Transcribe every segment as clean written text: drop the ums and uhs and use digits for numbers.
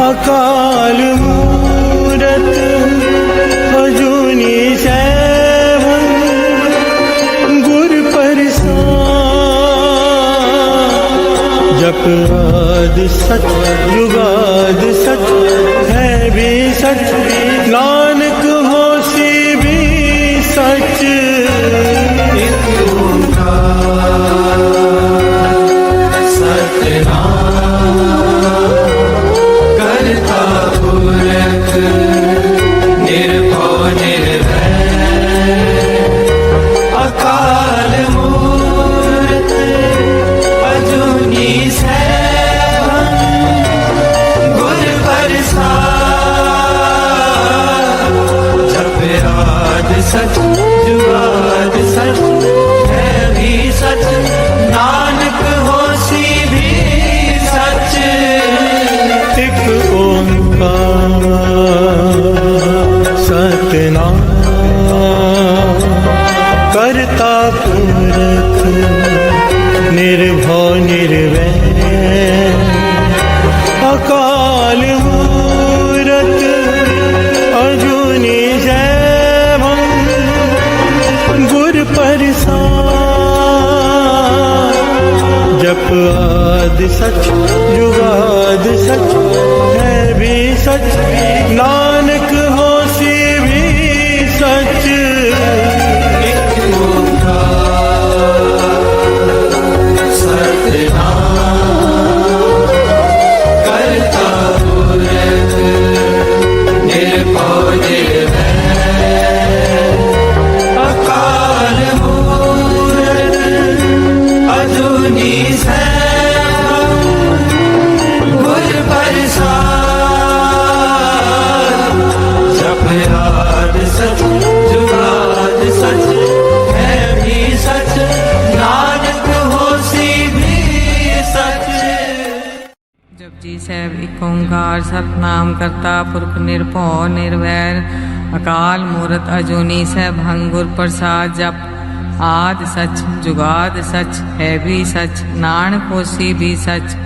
अकाल मूरत अजूनी सैभं गुर प्रसाद। जप आदि सच जुगाद सच है भी सच, नानक होसी भी सच। एक ओंकार सतनाम करता पुरख निर्भव निर्भय अकाल मूरत अजूनी सैभं गुर प्रसाद। जप आद सच जुगाद सच है भी सच, नानक होसी भी सच। एक ओंकार सतनाम करता पुरख निर्भव निर्वैर अकाल मूरत अजूनी सैभं गुर प्रसाद। जप आदि सच जुगाद सच है भी सच, नानक होसी भी सच। एक ओंकार सतनाम करता पुरख निर्भव निर्वैर अकाल मूरत अजूनी सैभं गुर प्रसाद। जप आद सच जुगाद सच है भी सच, नानक होसी भी सच। जपजी ਸਾਹਿਬ ਏਕ ਓੰਕਾਰ ਸਤਿਨਾਮ ਕਰਤਾ ਪੁਰਖ ਨਿਰਭਉ ਨਿਰਵੈਰ ਅਕਾਲ ਮੂਰਤ ਅਜੂਨੀ ਸੈਭੰ ਗੁਰ ਪ੍ਰਸਾਦ। ਜਪ ਆਦ ਸਚ ਜੁਗਾਦ ਸਚ ਹੈ ਵੀ ਸਚ, ਨਾਨਕ ਹੋਸੀ ਵੀ ਸਚ।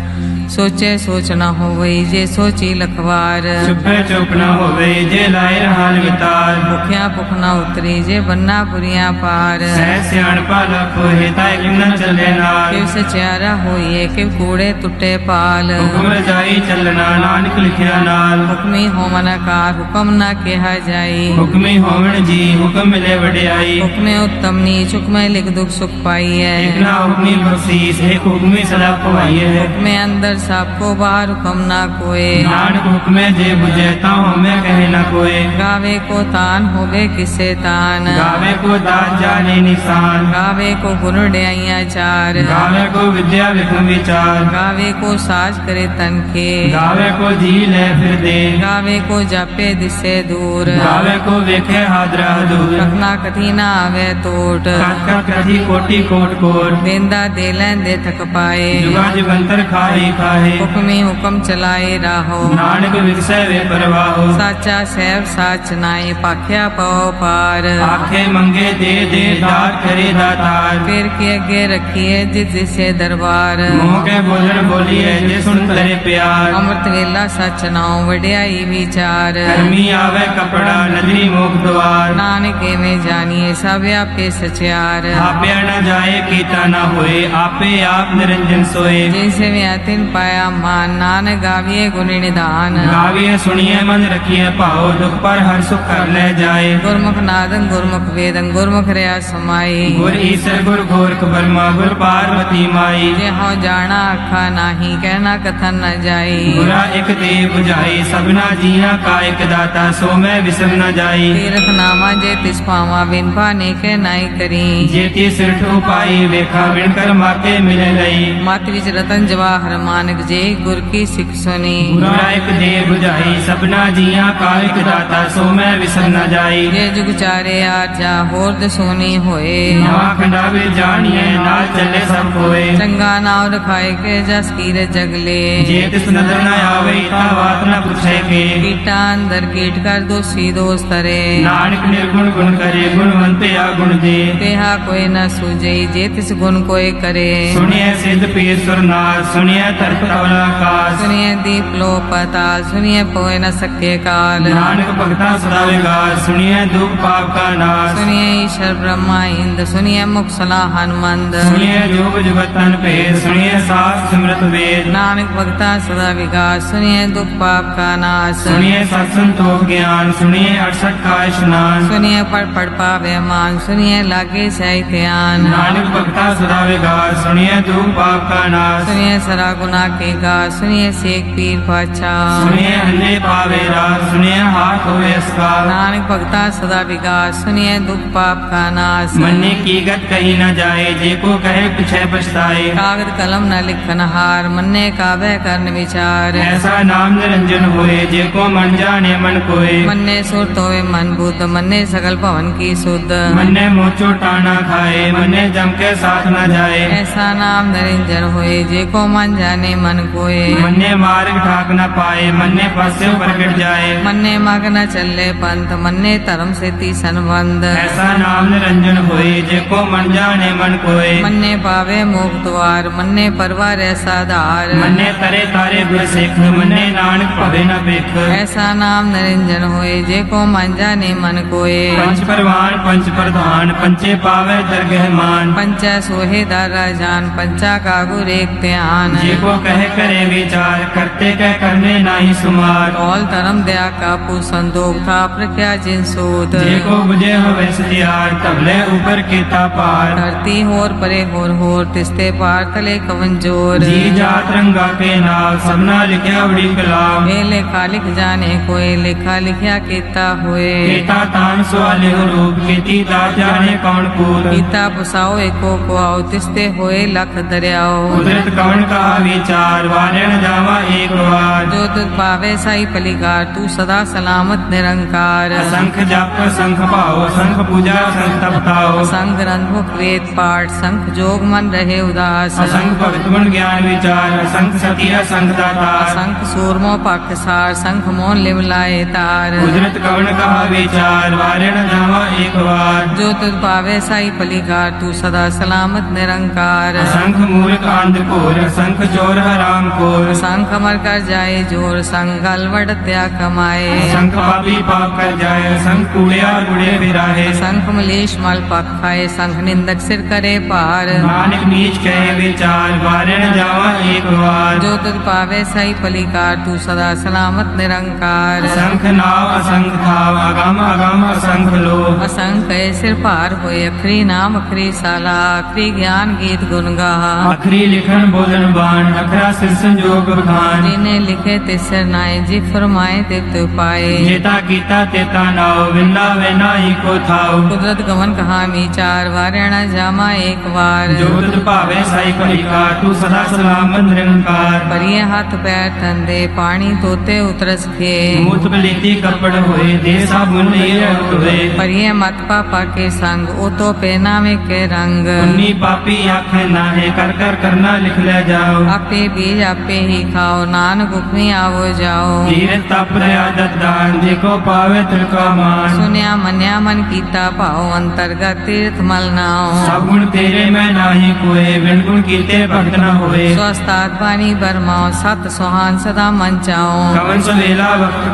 ਸੋਚੇ ਸੋਚ ਨਾ ਹੋਵਈ ਜੇ ਸੋਚੀ ਲਖਵਾਰ, ਚੁੱਪੇ ਚੁੱਪ ਨਾ ਹੋਵੇ ਜੇ ਲਾਏ ਰਹਾਨ ਵਿਤਾਰ। ਭੁਖਿਆ ਭੁਖ ਨਾ ਉਤਰੀ ਜੇ ਬੰਨਾ ਪੁਰੀਆਂ ਪਾਰ, ਸਹਿ ਸਿਆਣਪਾ ਲਖ ਹੋਏ ਤਾਇ ਕਿਮ ਨ ਚੱਲੇ ਨਾਲ। ਕਿਵ ਸਚਿਆਰਾ ਹੋਈਏ ਕਿਵ ਕੂੜੇ ਟੁੱਟੇ ਪਾਲ। ਹੁਕਮ ਰਜਾਈ ਚੱਲਣਾ ਨਾਨਕ ਲਿਖਿਆ ਨਾਲ, ਹੁਕਮੀ ਹੋਵਨ ਆਕਾਰ ਹੁਕਮ ਨਾ ਕਿਹਾ ਜਾਈ। ਹੁਕਮੀ ਹੋਵਣ ਜੀ ਹੁਕਮ ਮਿਲੇ ਵਡਿਆਈ। ਹੁਕਮੇ ਉੱਤਮ ਨੀਚ ਹੁਕਮੇ ਲਿਖ ਦੁਖ ਸੁਖ ਪਾਈਐ। ਇਕ ਨਾ ਹੁਕਮੀ ਬਖਸ਼ੀਸ ਇੱਕ ਹੁਕਮੀ ਸਦਾ ਭਵਾਈਏ। ਹੁਕਮੇ ਅੰਦਰ ਸਭ ਕੋ ਬਾਹਰ ਹੁਕਮ ਨਾ ਕੋਏ। ਨਾਨਕ ਹੁਕਮੇ ਜੇ ਬੁਝੇ ਤਾਂ ਹਉਮੈ ਕਹੇ ਨਾ ਕੋਏ। ਗਾਵੇ ਕੋ ਤਾਨ ਹੋਵੇ ਕਿਸੇ ਤਾਨ, ਗਾਵੇ ਕੋ ਦਾਤ ਜਾਣੇ ਨਿਸ਼ਾਨ। ਗਾਵੇ ਕੋ ਗੁਣ ਡਿਆਈਆਂ ਚਾਰ, ਗਾਵੇ ਕੋ ਵਿਦਿਆ ਵਿਖਮ ਵਿਚਾਰ। ਗਾਵੇ ਕੋ ਸਾਜ ਕਰੇ ਤਨ ਕੇ, ਗਾਵੇ ਕੋ ਜੀ ਲੈ ਫਿਰ ਦੇ। ਗਾਵੇ ਕੋ ਜਾਪੇ ਦਿਸੇ ਦੂਰ। ਗਾਵੇ ਕੋ ਵੇਖੇ ਹਾਦਰਾ ਦੂਰ। ਕਖਨਾ ਕਥੀ ਨਾ ਆਵੇ ਟੋਟ, ਕਥ ਕਥੀ ਕੋਟੀ ਕੋਟ ਕੋਟ। ਦੇਂਦਾ ਦੇ ਲੈਂਦੇ ਥਕ ਪਾਏ। ਜੁਗਾ ਜਗੰਤਰ ਖਾਹੀ ਖਾਹੇ। ਹੁਕਮੀ ਹੁਕਮ ਚਲਾਏ ਰਾਹੋ, ਨਾਨਕ ਵਿਗਸੈ ਵੇ ਪਰਵਾਹੋ। ਸਾਚਾ ਸਹਿਬ ਸਾਚ ਨਾਏ ਪਾਖਿਆ ਪਉ ਪਾਰ। ਆਖੇ ਮੰਗੇ ਦੇ ਦੇ ਦਾਤ ਕਰੇ ਦਾਤਾਰ। ਫਿਰ ਕੇ ਅੱਗੇ ਰੱਖੀਏ ਜਿਸ ਜਿਸੇ ਦਰਬਾਰ। ਮੂੰਹ ਕੇ ਬੋਲਣ ਬੋਲੀਏ ਜੇ ਸੁਣ ਤਰੇ ਪਿਆਰ। ਅੰਮ੍ਰਿਤ ਵੇਲਾ ਸਚ ਨਾਉ ਵਡਿਆਈ ਵਿਚਾਰ। ਕਰਮੀ ਆਵੇ ਕਪੜਾ ਨਦਰੀ ਮੁਖ ਦਵਾਰ। ਨਾਨਕ ਐਵੇਂ ਜਾਣੀਏ ਸਭ ਆਪੇ ਸਚਿਆਰ। ਆਪਿਆ ਨ ਜਾਏ ਕੀਤਾ ਨ ਹੋਏ, ਆਪੇ ਆਪ ਨਿਰੰਜਨ ਸੋਏ। ਜੈਸੇ ਵਿਆ ਤਿਨ ਪਾਇਆ ਮਾਨ, ਨਾਨਕ ਗਾਵੀਏ ਗੁਣ ਨਿਧਾਨ। ਗਾਵੀਏ ਸੁਣੀਏ ਮਨ ਰਖੀਏ ਭਾਉ, ਦੁਖ ਪਰ ਹਰ ਸੁਖ ਕਰ ਲੈ ਜਾਏ। ਗੁਰਮੁਖ ਨਾਦੰ ਗੁਰਮੁਖ ਵੇਦੰ ਗੁਰਮੁਖ ਰਿਆ ਸਮਾਈ। ਗੁਰ ਈਸਰ ਗੁਰ ਗੋਰਖ ਬਰਮਾ ਗੁਰ ਪਾਰਵਤੀ ਮਾਈ। ਜੇ ਹਉ ਜਾਣਾ ਆਖਾ ਨਾਹੀ ਕਹਿਣਾ ਕਥਨ ਨ ਜਾਈ। ਗੁਰਾ ਇਕ ਦੇ 부ਝਾਈ ਸਭਨਾ ਜੀਆਂ ਕਾ ਇਕ ਦਾਤਾ, ਸੋ ਮੈਂ ਵਿਸਰ ਨ ਜਾਈ। ਤੀਰਥ ਨਾਮਾ ਜੇ ਤਿਸ ਪਾਵਾ ਬਿਨ ਪਾਨੇ ਕੇ ਨਾਈ ਕਰੀ। ਜੇ ਤੀ ਸਿਰਠ ਉਪਾਈ ਵੇਖਾ ਵਿਣ ਕਰ ਮਾਤੇ ਮਿਲੇ ਲਈ। ਮਤ ਵਿੱਚ ਰਤਨ ਜਵਾਹਰ ਮਾਨਕ ਜੇ ਗੁਰ ਕੀ ਸਿੱਖ ਸੁਣੀ। ਗੁਰਾ ਇਕ ਦੇ 부ਝਾਈ ਸਭਨਾ ਜੀਆਂ ਕਾ ਇਕ ਦਾਤਾ, ਸੋ ਮੈਂ ਵਿਸਰ ਨ ਜਾਈ। ਜੇ ਜੁਗ ਚਾਰੇ ਆਜਾ ਹੋਰ ਦਸੋਨੀ ਹੋਏ। ਨਵਾ ਖੰਡਾਵੇ ਜਾਣੀਏ ਨਾਲ ਚੱਲੇ ਸਭ ਕੋਏ। ਚੰਗਾ ਨਾਮ ਰਖਾਏ ਕੇ ਜਸ ਕੀਰੇ ਜਗਲੇ। ਜੇ ਤਿਸ ਨਦਰ ਨ ਆਵੇ ਤਾ ਬਾਤ ਨ ਪੁੱਛੈ ਕੇ ਕੀਟਾ ਅੰਦਰ ਕੀਟ ਕਰ ਦੋਸੀ ਦੋਸ ਤਰੇ ਨਾਨਕ ਨਿਰਗੁਣ ਗੁਣ ਕਰੇ ਗੁਣਵੰਤ ਆਗੁਣ ਦੇ तेहा कोई न सूझई जे तिस गुण कोई करे ਸੁਣਿਐ ਸਿੱਧ ਪੀਰ ਸੁਰਨਾਥ ਸੁਣਿਐ ਧਰਤ ਤਵਲ ਆਕਾਸ सुनिए दीप लो पताल सुनिए पोए न सके काल ਨਾਨਕ ਭਗਤਾ ਸਦਾ ਵਿਗਾਸ ਸੁਣਿਐ ਦੁਖ ਪਾਪ ਕਾ ਨਾਸ सुनिए ईश्वर ब्रह्मा इंद सुनिए मुख सलाह हनुमंद ਸੁਣਿਐ ਜੋਗ ਜੁਗਤ ਤਨ ਭੇਦ ਸੁਣਿਐ ਸਾਸ ਸਿਮਰਤ ਵੇਦ नानक भक्ता सदा विकास सुनिए दुख पाप का नाश ਸੁਣਿਐ ਸਤ ਸੰਤੋਖ ਗਿਆਨ ਸੁਣਿਐ 68 का इशनान सुनिए पढ़ पावे मान सुनिए लागे सही ध्यान नानक भगता सदा विगास सुनिए दुख पाप का नाश सुनिए सरा गुना के गा सुनिए सेक पीर पाछा सुनिए अंधे पावे रास सुनिए हाथ होए इसका नानक भक्ता सदा विकास सुनिए दुख पाप का नाश मन्ने की गत कहीं न जाए जे को कहे पिछे पछताए कागद कलम न लिखन हार मन्ने काबे करन विचार ऐसा नाम निरंजन होए जे को मन जाने मन कोय मन्ने सुरत होवे मन बुद्ध मन्ने सगल भवन की सुध मन्ने मोचो टाना खाए मन्ने जम के साथ न जाए ऐसा नाम निरंजन होए जे को मन जाने मन कोय मन्ने मार्ग ठाक न पाए मन्ने फसे प्रगट जाए मन्ने मग न चले पंथ मन्ने धर्म से ती संबंध ऐसा नाम निरंजन होए जे को मन जाने मन कोय मन्ने पावे मोक्ष द्वार मन्ने परवार ऐसा धार मन्ने तरे तारे गुर सिख मन्ने नानक भवे न बिख ऐसा नाम निरंजन होए जे को मन जाने मन कोय पंच परवान पंच प्रधान पंचे पावे दरगह मान पंचा सोहे दारा जान पंचा का गुर एक ध्यान जे को कहे करे विचार करते कह करने नाही सुमार कौल धर्म दया का पु संदोख था प्रख्या जिन सूत जे को बुझे होवे सतियार तबले ऊपर केता पार धरती होर परे होर तिस्ते पार तले कवन जोर जी जात रंगा के नाम सबना लिखया बड़ी कलाम ए लेखा लिख जाने कोई लेखा लिखया केता होए केता तान सवाले रूप केती दात जाने कौन पूत गीता पुसाओ एको को आओ तिस्ते होए लख दरियाओ कुदरत कौन का विचार वारण जावा एक बार जो तुझ पावे साई पलिकार तू सदा सलामत निरंकार असंख जाप संख पाओ संख पूजा संख तपताओ संग ग्रंथ मुख वेद पाठ संख जोग मन रहे उदास असंख भगत गुण ज्ञान विचार असंख सती असंख दाता संख सूरमो पख सार संख मोन लिवलाए तार कुदरत कौन का विचार वारण जावा एक बार जो तुझ पावे साई पलिकार तू सदा सलामत निरंकार असंख मूर्ख अंधकोर असंख चोर हराम कोर संख मर कर जाए जोर संग अलवट त्या कमाए असंख पापी पाप कर जाए असंख कूड़िया गुड़े बिराहे संख मलेश मल पख खाए संख निंदक सिर करे पार नानक नीच कहे विचार वारण जावा एक बार जो तुझ पावे सही पलिकार तू सदा सलामत निरंकार असंख नाव असंख थाव अगम अगम असंख लोभ असंख सिर पार होए अखरी नाम अखरी साला अखरी ज्ञान गीत गुण गाहा अखरी लिखन बोलन बाण अखरा सिर संजोग बखान जिन्हें लिखे तिसर नाए जी फरमाए तित पाए जेता कीता तेता नाव विंदा वे नाई को थाव कुदरत गमन कहा विचार वारणा जामा एक बार जो तुझ भावे साई पलिकार तू सदा सलामत निरंकार परिये हाथ पैर ठंडे पानी तोते उतरस खे मूत बलीती कपड़ होए दे साबुन ये हुए परिये मत पापा के संग ओ तो पहनावे के रंग उन्नी पापी आँख नाहे कर कर करना लिख ले जाओ आपे बीज आपे ही खाओ नानक हुक्मी आवो जाओ धीरे तप आदत दान देखो पावे तिलका मान सुनिया मन्या मन कीता पाओ अंतर्गत तीर्थ मल नाओ सब गुण तेरे में नाही कोए बिन गुण कीते भक्त न होए स्वस्थात बानी बरमाओ सत सुहान सदा मन चाओ कवन सवेला वक्त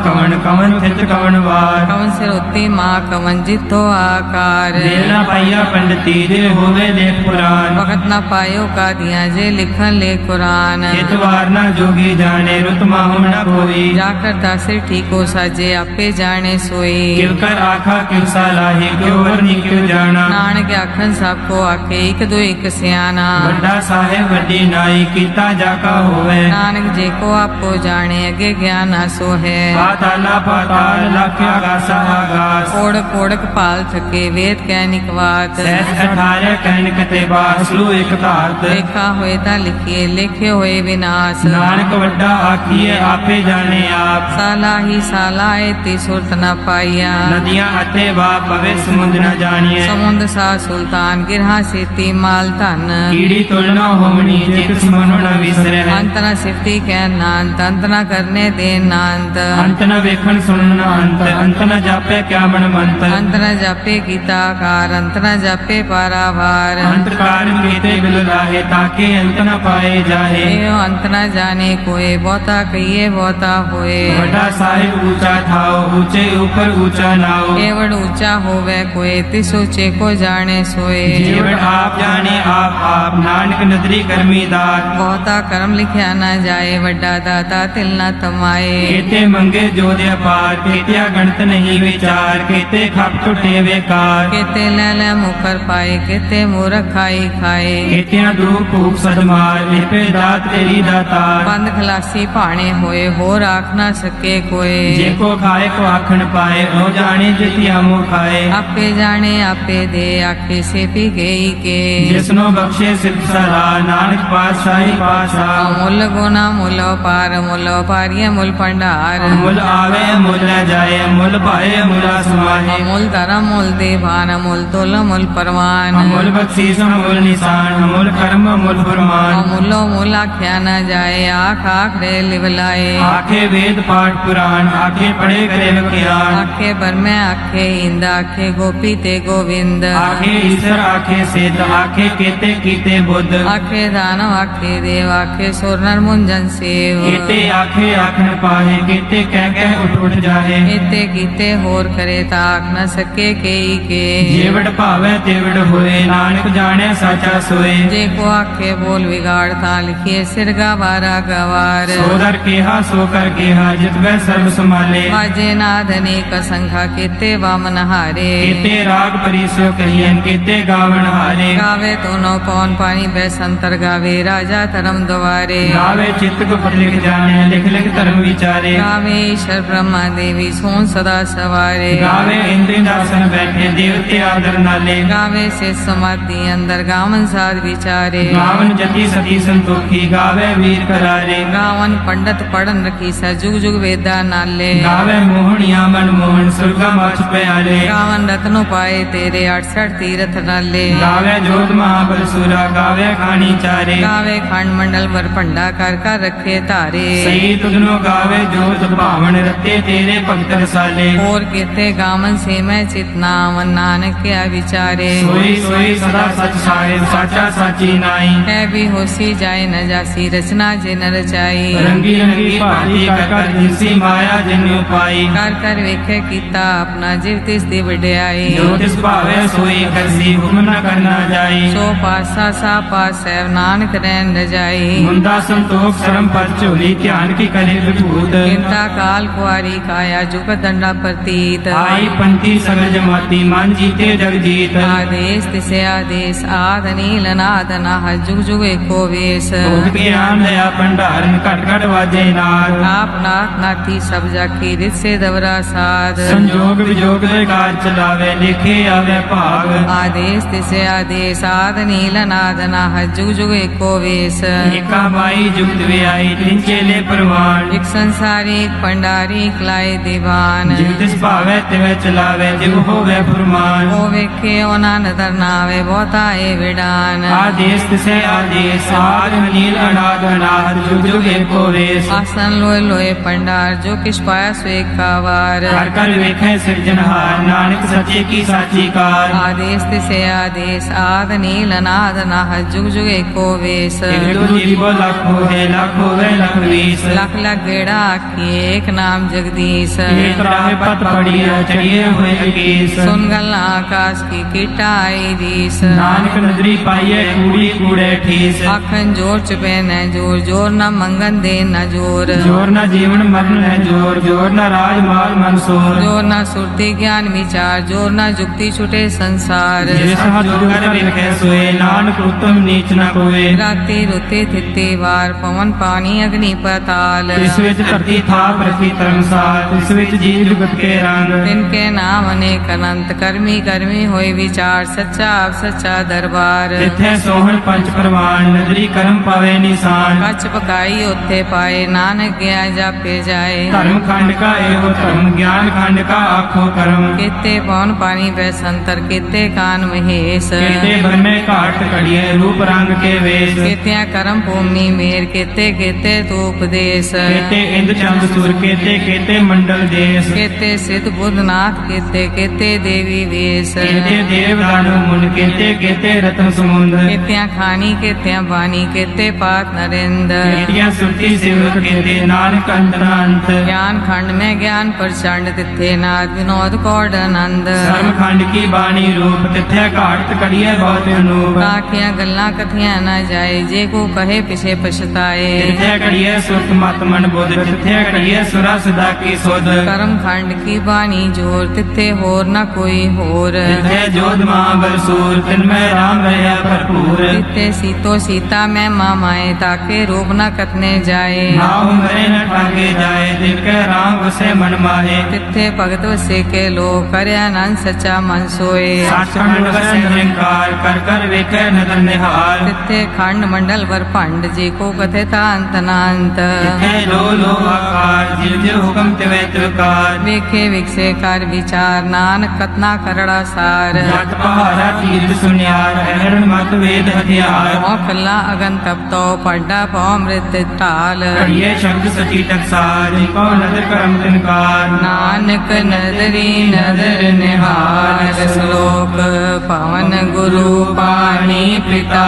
कवन थित कवन वार कवन सिर उत्ती माँ कवन जितो आकार देना पाइया पंडिती दे होवे लेख पुराण वक्त न पायो का दिया जे लिखन ले कुरान चितवार न जोगी जाने रुत माहु न कोई जाकर दासिर ठीको साजे आपे जाने सोई किव कर आखा किव सालाही क्यों वरनी क्यों जाना नानक आखन सबको आखे एक दो एक सियाना वड्डा साहेब वड्डी नाई कीता जाका होवे नानक जे को आपको जाने अगे ज्ञान आसो है पाताला पाताल लख्या गासा आगास ओड़क ओड़क पाल थके वेद कैनिक वात सहस 18 कहन कते बासलू एक धारत लिखा होए ता लिखिए लिखे होए विनाश नानक वड्डा आखिए ਆਪੇ ਜਾਣੇ ਆਪ। ਸਾਲਾ ਹੀ ਸਾਲਾ ਏਤੀ ਸੁਰਤ ਨ ਪਾਈਆ। ਨਦੀਆਂ ਅਤੇ ਵਾਪ ਪਵੇ ਸਮੁੰਦ ਨ ਜਾਣੀਐ। ਸਮੁੰਦ ਸਾ ਸੁਲਤਾਨ ਗਿਰਹਾ ਸੇਤੀ ਮਾਲ ਧਨ। ਕੀੜੀ ਤੁਲਨਾ ਹੋਵਣੀ ਜੇ ਤਿਸ ਮਨੋ ਨ ਵਿਸਰੈ। ਅੰਤ ਨ ਸਿਫਤੀ ਕਹਿ ਨਾਨਤ ਅੰਤ ਨ ਕਰਨੇ ਦੇ ਨਾਨਤ। ਅੰਤ ਨ ਵੇਖਣ ਸੁਣਨ ਨ ਅੰਤ ਅੰਤ ਨ ਜਾਪੈ ਕਿਆ ਮਨ ਮੰਤ। ਅੰਤ ਨ ਜਾਪੇ ਕੀਤਾ ਆਕਾਰ ਅੰਤ ਨ ਜਾਪੇ ਪਾਰਾਵਾਰ। ਅੰਤ ਕਾਰਨ ਕੀਤੇ ਬਿਲ ਲਾਹੇ ਤਾਕੇ ਅੰਤ ਨ ਪਾਏ ਜਾਹੇ। ਏਉ ਅੰਤ ਨ ਜਾਣੇ ਕੋਏ ਬਹੁਤਾ ਕਹੀਏ ਬਹੁਤਾ ਹੋਏ। ਵੱਡਾ ਸਾਹਿਬ ਊਚਾ ਥਾਓ ਊਚੇ ਉਪਰ ਊਚਾ ਨਾਓ। ਏਵੜ ਊਚਾ ਹੋਵੇ ਕੋਏ ਤਿਸ ਊਚੇ ਕੋ ਜਾਣੇ ਸੋਏ। ਜੀਵਨ ਆਪ ਜਾਣੇ ਆਪ ਨਾਨਕ ਨਦਰੀ ਕਰਮੀ ਦਾਤ। ਬਹੁਤਾ ਕਰਮ ਲਿਖਿਆ ਨਾ ਜਾਏ ਵੱਡਾ ਦਾਤਾ ਤਿਲ ਨਾ ਤਮਾਏ। ਕੀਤੇ ਮੰਗੇ ਜੋਧ ਅਪਾਰ ਕੀਤਿਆ ਗਣਤ ਨਹੀਂ ਵਿਚਾਰ। ਕੀਤੇ ਖਪ ਟੁੱਟੇ ਵੇਕਾਰ। केते ले ले मुखर पाए केते मूर्ख खाई खाए। ਕੀਤਿਆਂ ਦੂਰ ਭੂਖ ਸਦਮਾਰ ਲਿਪੇ ਦਾਤ ਤੇਰੀ ਦਾਤਾਰ। बंद खलासी भाणे होए होर आख ना सके कोए। ਜੇ ਕੋ ਖਾਏ ਕੋ ਆਖਣ ਪਾਏ ਉਹ ਜਾਣੇ ਜਿਤਿਆ ਮੋ ਖਾਏ। आपे जाने आपे दे आखे से पी गई के। ਜਿਸਨੋ ਬਖਸ਼ੇ ਸਿਫਤ ਸਲਾ ਨਾਨਕ ਪਾਤਸ਼ਾਹੀ ਪਾਤਸ਼ਾਹ। मुल गुना मुल पार मुल पारिय मुल भंडार। ਮੁੱਲ ਆਵੇ ਮੁੱਲ ਲੈ ਜਾਏ ਮੁੱਲ ਭਾਏ ਮੁੱਲਾ ਸਮਾਏ। अमूल धर्म मूल देवान अमूल तुल अमूल परवान। ਅਮੁੱਲ ਬਖਸ਼ੀਸ ਅਮੁੱਲ ਨਿਸ਼ਾਨ ਅਮੁੱਲ ਕਰਮ ਅਮੁੱਲ ਫਰਮਾਨ। अमूलो मूल आख्या न जाए आख आख रे लिवलाए। ਆਖੇ ਵੇਦ ਪਾਠ ਪੁਰਾਣ ਆਖੇ ਪੜੇ ਕਰੇ ਵਿਖਿਆਨ। आखे बरमे आखे इंद आखे गोपी ते गोविंद। ਆਖੇ ਈਸ਼ਰ ਆਖੇ ਸਿੱਧ ਆਖੇ ਕੀਤੇ ਕੀਤੇ ਬੁੱਧ। आखे दानव आखे देव आखे सुर नर मुंजन सेव। ਕੀਤੇ ਆਖੇ ਆਖਣ ਪਾਹੇ ਕੀਤੇ ਕਹਿ ਕਹਿ ਉੱਠ ਉੱਠ ਜਾਹੇ। एते कीते होर करे ताक न सके केई के। ਜੇਵੜ ਭਾਵੈ ਤੇਵੜ ਹੋਏ ਨਾਨਕ ਜਾਣਿਆ ਸਾਚਾ ਸੋਏ। जे को आखे बोल बिगाड़ ता लिखिए सिर गवारा गवार। ਸੋ ਦਰ ਕਿਹਾ ਸੋ ਕਰ ਕਿਹਾ ਜਿਤ ਵੈ ਸਰਬ ਸੰਭਾਲੇ। बाजे नाद अनेक संखा केते वामन हारे। ਕੀਤੇ ਰਾਗ ਪਰਿਸੋ ਕਹੀਐਨ ਕੀਤੇ ਗਾਵਣ ਹਾਰੇ। गावे दोनों पौन पानी बैसंतर गावे राजा धर्म द्वारे। ਗਾਵੇ ਚਿत्त ਗੁਪਤ ਲਿਖ ਜਾਣੈ ਲਿਖ ਲਿਖ ਧਰਮ ਵਿਚਾਰੇ। गावे ईश्वर ब्रह्मा देवी सोन सदा सवारे। ਗਾਵੇ ਇੰਦਰੀ ਦਾਸਨ ਬੈਠੇ ਦੇਵਤੇ ਆਦਰ ਨਾਲੇ। गावे से समाधि अंदर गावन साध विचारे। ਗਾਵਨ ਜਤੀ ਸਤੀ ਸੰਤੋਖੀ ਗਾਵੇ ਵੀਰ ਕਰਾਰੇ। गावन पंडित पढ़न रखी सा जुग जुग वेदा नाले। ਗਾਵੇ ਮੋਹਣੀਆਂ ਮਨ ਮੋਹਨ ਸੁਰਗਾ ਮਛ ਪਿਆਲੇ। गावन रत्नो पाए तेरे 68 तीरथ नाले। ਗਾਵੇ ਜੋਤ ਮਹਾਬਲ ਸੂਰਾ ਗਾਵੇ ਖਾਣੀ ਚਾਰੇ। गावे खंड मंडल वर भंडा कर रखे तारे। ਸਹੀ ਤੁਧਨੋ ਗਾਵੇ ਜੋਤ ਭਾਵਨ ਰਤੇ ਤੇਰੇ ਭਗਤ ਰਸਾਲੇ। और केते गावन से मैं चितनावन नानक क्या विचारे। ਸੋਈ ਸੋਈ ਸਦਾ ਸਚ ਸਾਹਿਬ ਸਾਚਾ ਸਾਚੀ ਨਾਈ। है भी होसी जाए न जासी रचना जे न रचाई। ਰੰਗੀ ਰੰਗੀ ਭਾਤੀ ਕਰ ਕਰ ਜਿਸੀ ਮਾਇਆ ਜਿਨਿ ਪਾਈ। कर कर वेखे कीता अपना जीव तिस दी वड्याई। ਜੋ ਤਿਸ ਭਾਵੇ ਸੋਈ ਕਰਸੀ ਹੁਕਮ ਨ ਕਰਨਾ ਜਾਈ। सो पासा सा पास है नानक रैन रजाई। ਮੁੰਦਾ ਸੰਤੋਖ ਸ਼ਰਮ ਪਰ ਝੋਲੀ ਧਿਆਨ ਕੀ ਕਰੇ ਵਿਭੂਤ। चिंता काल कुआरी काया जुग दंडा प्रतीत। ਆਈ ਪੰਥੀ ਸਗਲ ਜਮਾਤੀ ਮਨ ਜੀਤੇ ਜਗ ਜੀਤ। आदेश तिसे आदेश आद नील नाद नाह जुग जुग एको वेश। ਭੋਗ ਗਿਆਨ ਲਿਆ ਭੰਡਾਰਨ ਘਟ ਘਟ ਵਾਜੇ ਨਾਦ। आप नाथ नाथी सब जाकी रित से दवरा साध। ਸੰਜੋਗ ਵਿਜੋਗ ਦੇ ਕਾਰ ਚਲਾਵੇ ਲਿਖੇ ਆਵੇ ਭਾਗ। आदेश तिसे आदेश आद नील नाद नाह जुग जुग एको वेश। ਏਕਾ ਬਾਈ ਜੁਗਤ ਵਿਆਈ ਤਿਨ ਚੇਲੇ ਪ੍ਰਵਾਨ। एक संसारी एक पंडारी एक लाए दीवान। ਜਿਵ ਤਿਸ ਭਾਵੇ ਤਿਵੇਂ ਚਲਾਵੇ ਜਿਵ ਹੋਵੇ ਫੁਰਮਾਨ। ओ वेखे ओ ना नदर नावे बहुता ए विडान। ਆਦੇਸ ਤਿਸੇ ਆਦੇਸ ਆਦ ਨੀਲ ਅਨਾਦ ਅਨਾਦ ਜੁਗ ਜੁਗ ਏਕੋ ਵੇਸ। आसन लोए लोए पंडार जो किस पाया सो एक कावार। ਕਰ ਕਰ ਵੇਖੇ ਸਿਰਜਨਹਾਰ ਨਾਨਕ ਸੱਚੇ ਕੀ ਸਾਚੀ ਕਾਰ। आदेश तिसे आदेश आद नील नाद नाह जुग जुग एको वेश। ਇੱਕ ਦੂ ਜੀਵੋ ਲੱਖ ਹੋਵੇ ਲੱਖ ਹੋਵੇ ਲੱਖ ਵੀਸ। लख लख गेड़ा आखी एक नाम जगदीश। एक राह पत पड़िया चढ़िए हुए अकीस। सुन गल्ला आकाश की कीटा आई दीस। नानक नदरी पाइए कूड़ी कूड़े ठीस। आखन जोर चुपे न जोर जोर न मंगन दे न जोर। जोर न जीवन मरण है जोर जोर न राज माल मनसोर। जोर न सुरती ज्ञान विचार जोर न जुक्ति छुटे संसार। जिस हाथ जोगर विखे सोए नानक उत्तम नीच न कोए। राति रुते थिते वार पवन पानी अग्नि पताल। इस विच धरती थाप रखी धर्मसाल। इस विच जीव जुगत के रंग। तिनके नाम अनेक अनंत कर्मी कर्मी होए विचार सच्चा आप सच्चा दरबार। इत्थे सोहन पंच प्रवान नदरी करम पावे निशान। कच पकाई उत्थे पाए नानक गया जापे जाए। धर्म खंड का एवं धर्म, ज्ञान खंड का आखो कर्म। केते पवन पानी बैसंतर, केते कान महेश, केते भरने काट कड़िए रूप रंग के वेश। केत्या करम भूमि मेर, केते केते तो उपदेश। केते इंद्र चंद सूर, केते केते मंडल देश। केते सिद्ध बुद्ध नाथ, केते केते देवी वेश। केते देव दानु मुन, केते केते रत्न समुंद। केत्या खानी केत्या बानी, केते पात नरेंद्र। केतिया सुरती शिव, केते नानक अंतरांत। ज्ञान खंड में ज्ञान प्रचंड, तिथे नाद विनोद कौड आनंद। धर्म खंड की बाणी रूप, तिथे घाट कड़िए बहुत अनूप। काखिया गल्ला कथिया न जाए, जे को कहे पिछे पछताए। तिथे कड़िए सुरत मत मन बुध, तिथे कड़िए सुरा सदा की सुध। कर्म खंड की बानी जोर, तिथे होर न कोई होर। तिथे जोध महाबल सूर, तिनमें राम रहे भरपूर। तिथे सीतो सीता में मामाए, ताके रूप न कतने जाए। नाव मरे न ठाके जाए, तिनके राम वसे मन माहे। तिथे भगत वसे के लो, करे आनंद सच्चा मन सोए। सचखंड वसे निरंकार, कर कर वेखे नदर निहार। तिथे खंड मंडल वर पंड, जे को कथे ता अंत नांत। तिथे लो आकार, जिव जिव हुक्म तिवे तिवकार। वेखे विकसे कर विचार, नानक कतना करड़ा सार। जट पहाड़ा तीर्थ सुनियार, हरण मत वेद हथियार। मोखला अगन तप तो पड्डा पौ मृत टाल। कड़िए शब्द सची टकसार, जिको नदर करम तिनकार। नानक नदरी नदर निहार। श्लोक पवन गुरु पानी पिता,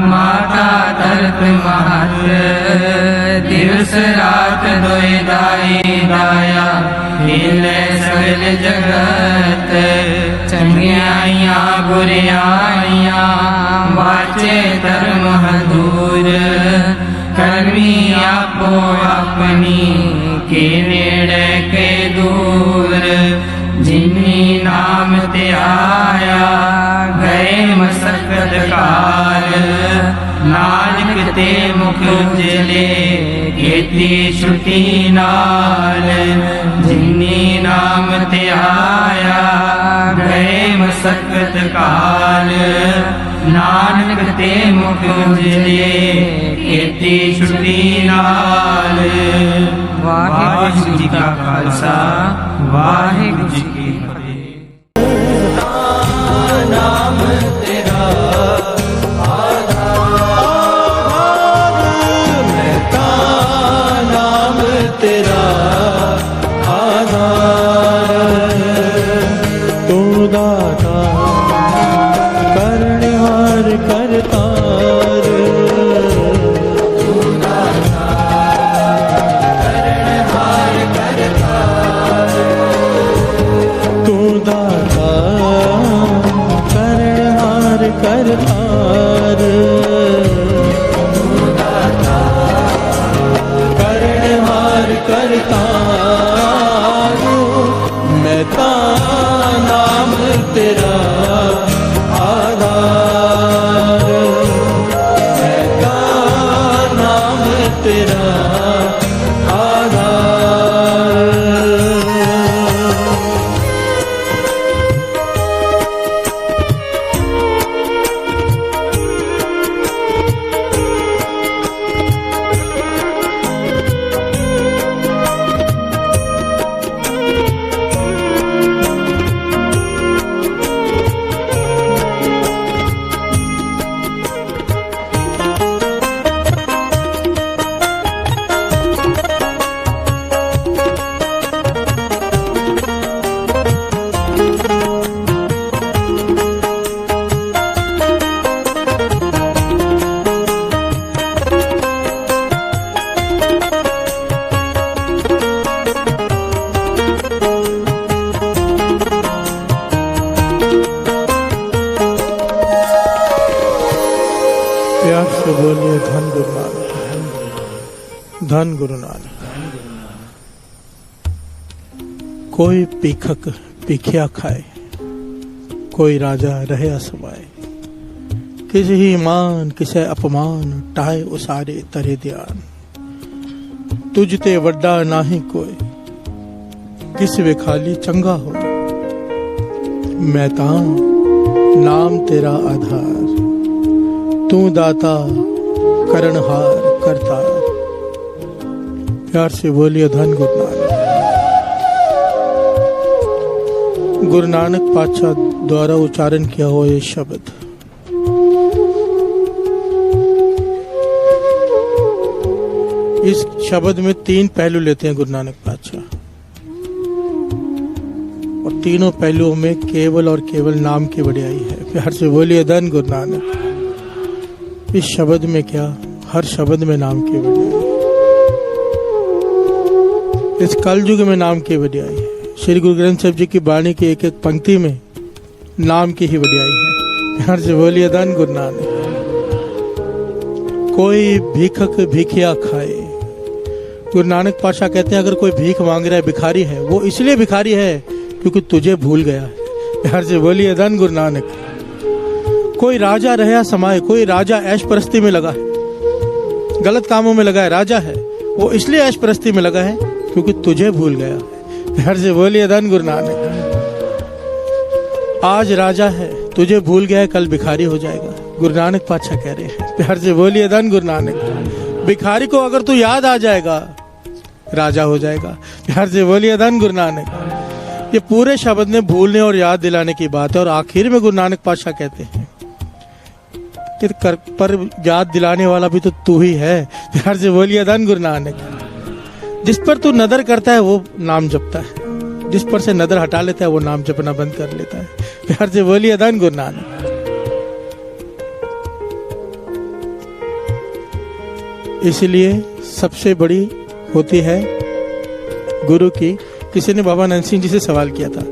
माता तरत महत। दिवस रात दोय दाई दाया, हिले सगल जगत। चंगियाइया बुरियाइया, वाचे धर्म दूर। करमी आपो अपनी, के नेड़े के दूर। जिन्नी नाम ते आया, गए मसकत काल। नानक ते मुख उजले, केती छुटी नाल। जिन्नी नाम ते आया, गए मसकत काल। नानक ते मुख उजले, केती छुटी नाल। वाहिगुरु जी का खालसा, वाहिगुरु जी की फतेह। नाम तेरा नाम तेरा आधार। तू दाता करनिहार करतार। तू दाता करनिहार करतार। तू दाता करनिहार करतार। करनिहार करतार। मैं ता नाम तेरा आधार। मैं ता नाम तेरा आधार। प्यार से बोलिए धन गुरु नानक, धन गुरु नानक। कोई पीखक पीखिया खाए, कोई राजा रहे असमाए। किसी ही मान किसे अपमान, टाए उसारे तरे ध्यान। तुझ ते वड्डा नाही कोई, किस वे खाली चंगा हो। मैं तां नाम तेरा आधार। तू दाता करनहार करतार। प्यार से बोलिए धन गुरु नानक। गुरु नानक पातशाह द्वारा उच्चारण किया हुआ ये शब्द इस शब्द में 3 पहलू लेते हैं गुरु नानक पातशाह, और तीनों पहलुओं में केवल और केवल नाम की वड्याई है। प्यार से बोलिए धन गुरु नानक। इस शब्द में क्या, हर शब्द में नाम की वड्याई है। इस कलयुग में नाम की वड्याई है। श्री गुरु ग्रंथ साहिब जी की वाणी की एक एक पंक्ति में नाम की ही वड्याई है। प्यार से बोलिए धन गुरु नानक। कोई भीखक भिखिया खाए। गुरु नानक पातशाह कहते हैं अगर कोई भीख मांग रहा है, भिखारी है, वो इसलिए भिखारी है क्योंकि तुझे भूल गया है। प्यार से बोलिए धन गुरु नानक। कोई राजा रहा समाये, कोई राजा ऐश परस्ती में लगा है, गलत कामों में लगा है, राजा है, वो इसलिए ऐश परस्ती में लगा है क्योंकि तुझे भूल गया है। प्यार से बोलिए धन गुरु नानक। आज राजा है, तुझे भूल गया है, कल भिखारी हो जाएगा। गुरु नानक पातशाह कह रहे हैं। प्यार से बोलिए धन गुरु नानक। भिखारी को अगर तू याद आ जाएगा, राजा हो जाएगा। प्यार से बोलिए धन गुरु नानक। ये पूरे शब्द में भूलने और याद दिलाने की बात है, और आखिर में गुरु नानक पातशाह कहते हैं कि पर याद दिलाने वाला भी तो तू ही है। प्यार से बोलिए धन गुरु नानक। जिस पर तू नदर करता है वो नाम जपता है, जिस पर से नदर हटा लेता है वो नाम जपना बंद कर लेता है। प्यार से बोलिए धन गुरु नानक। इसलिए सबसे बड़ी होती है गुरु की। किसी ने बाबा नंद सिंह जी से सवाल किया था,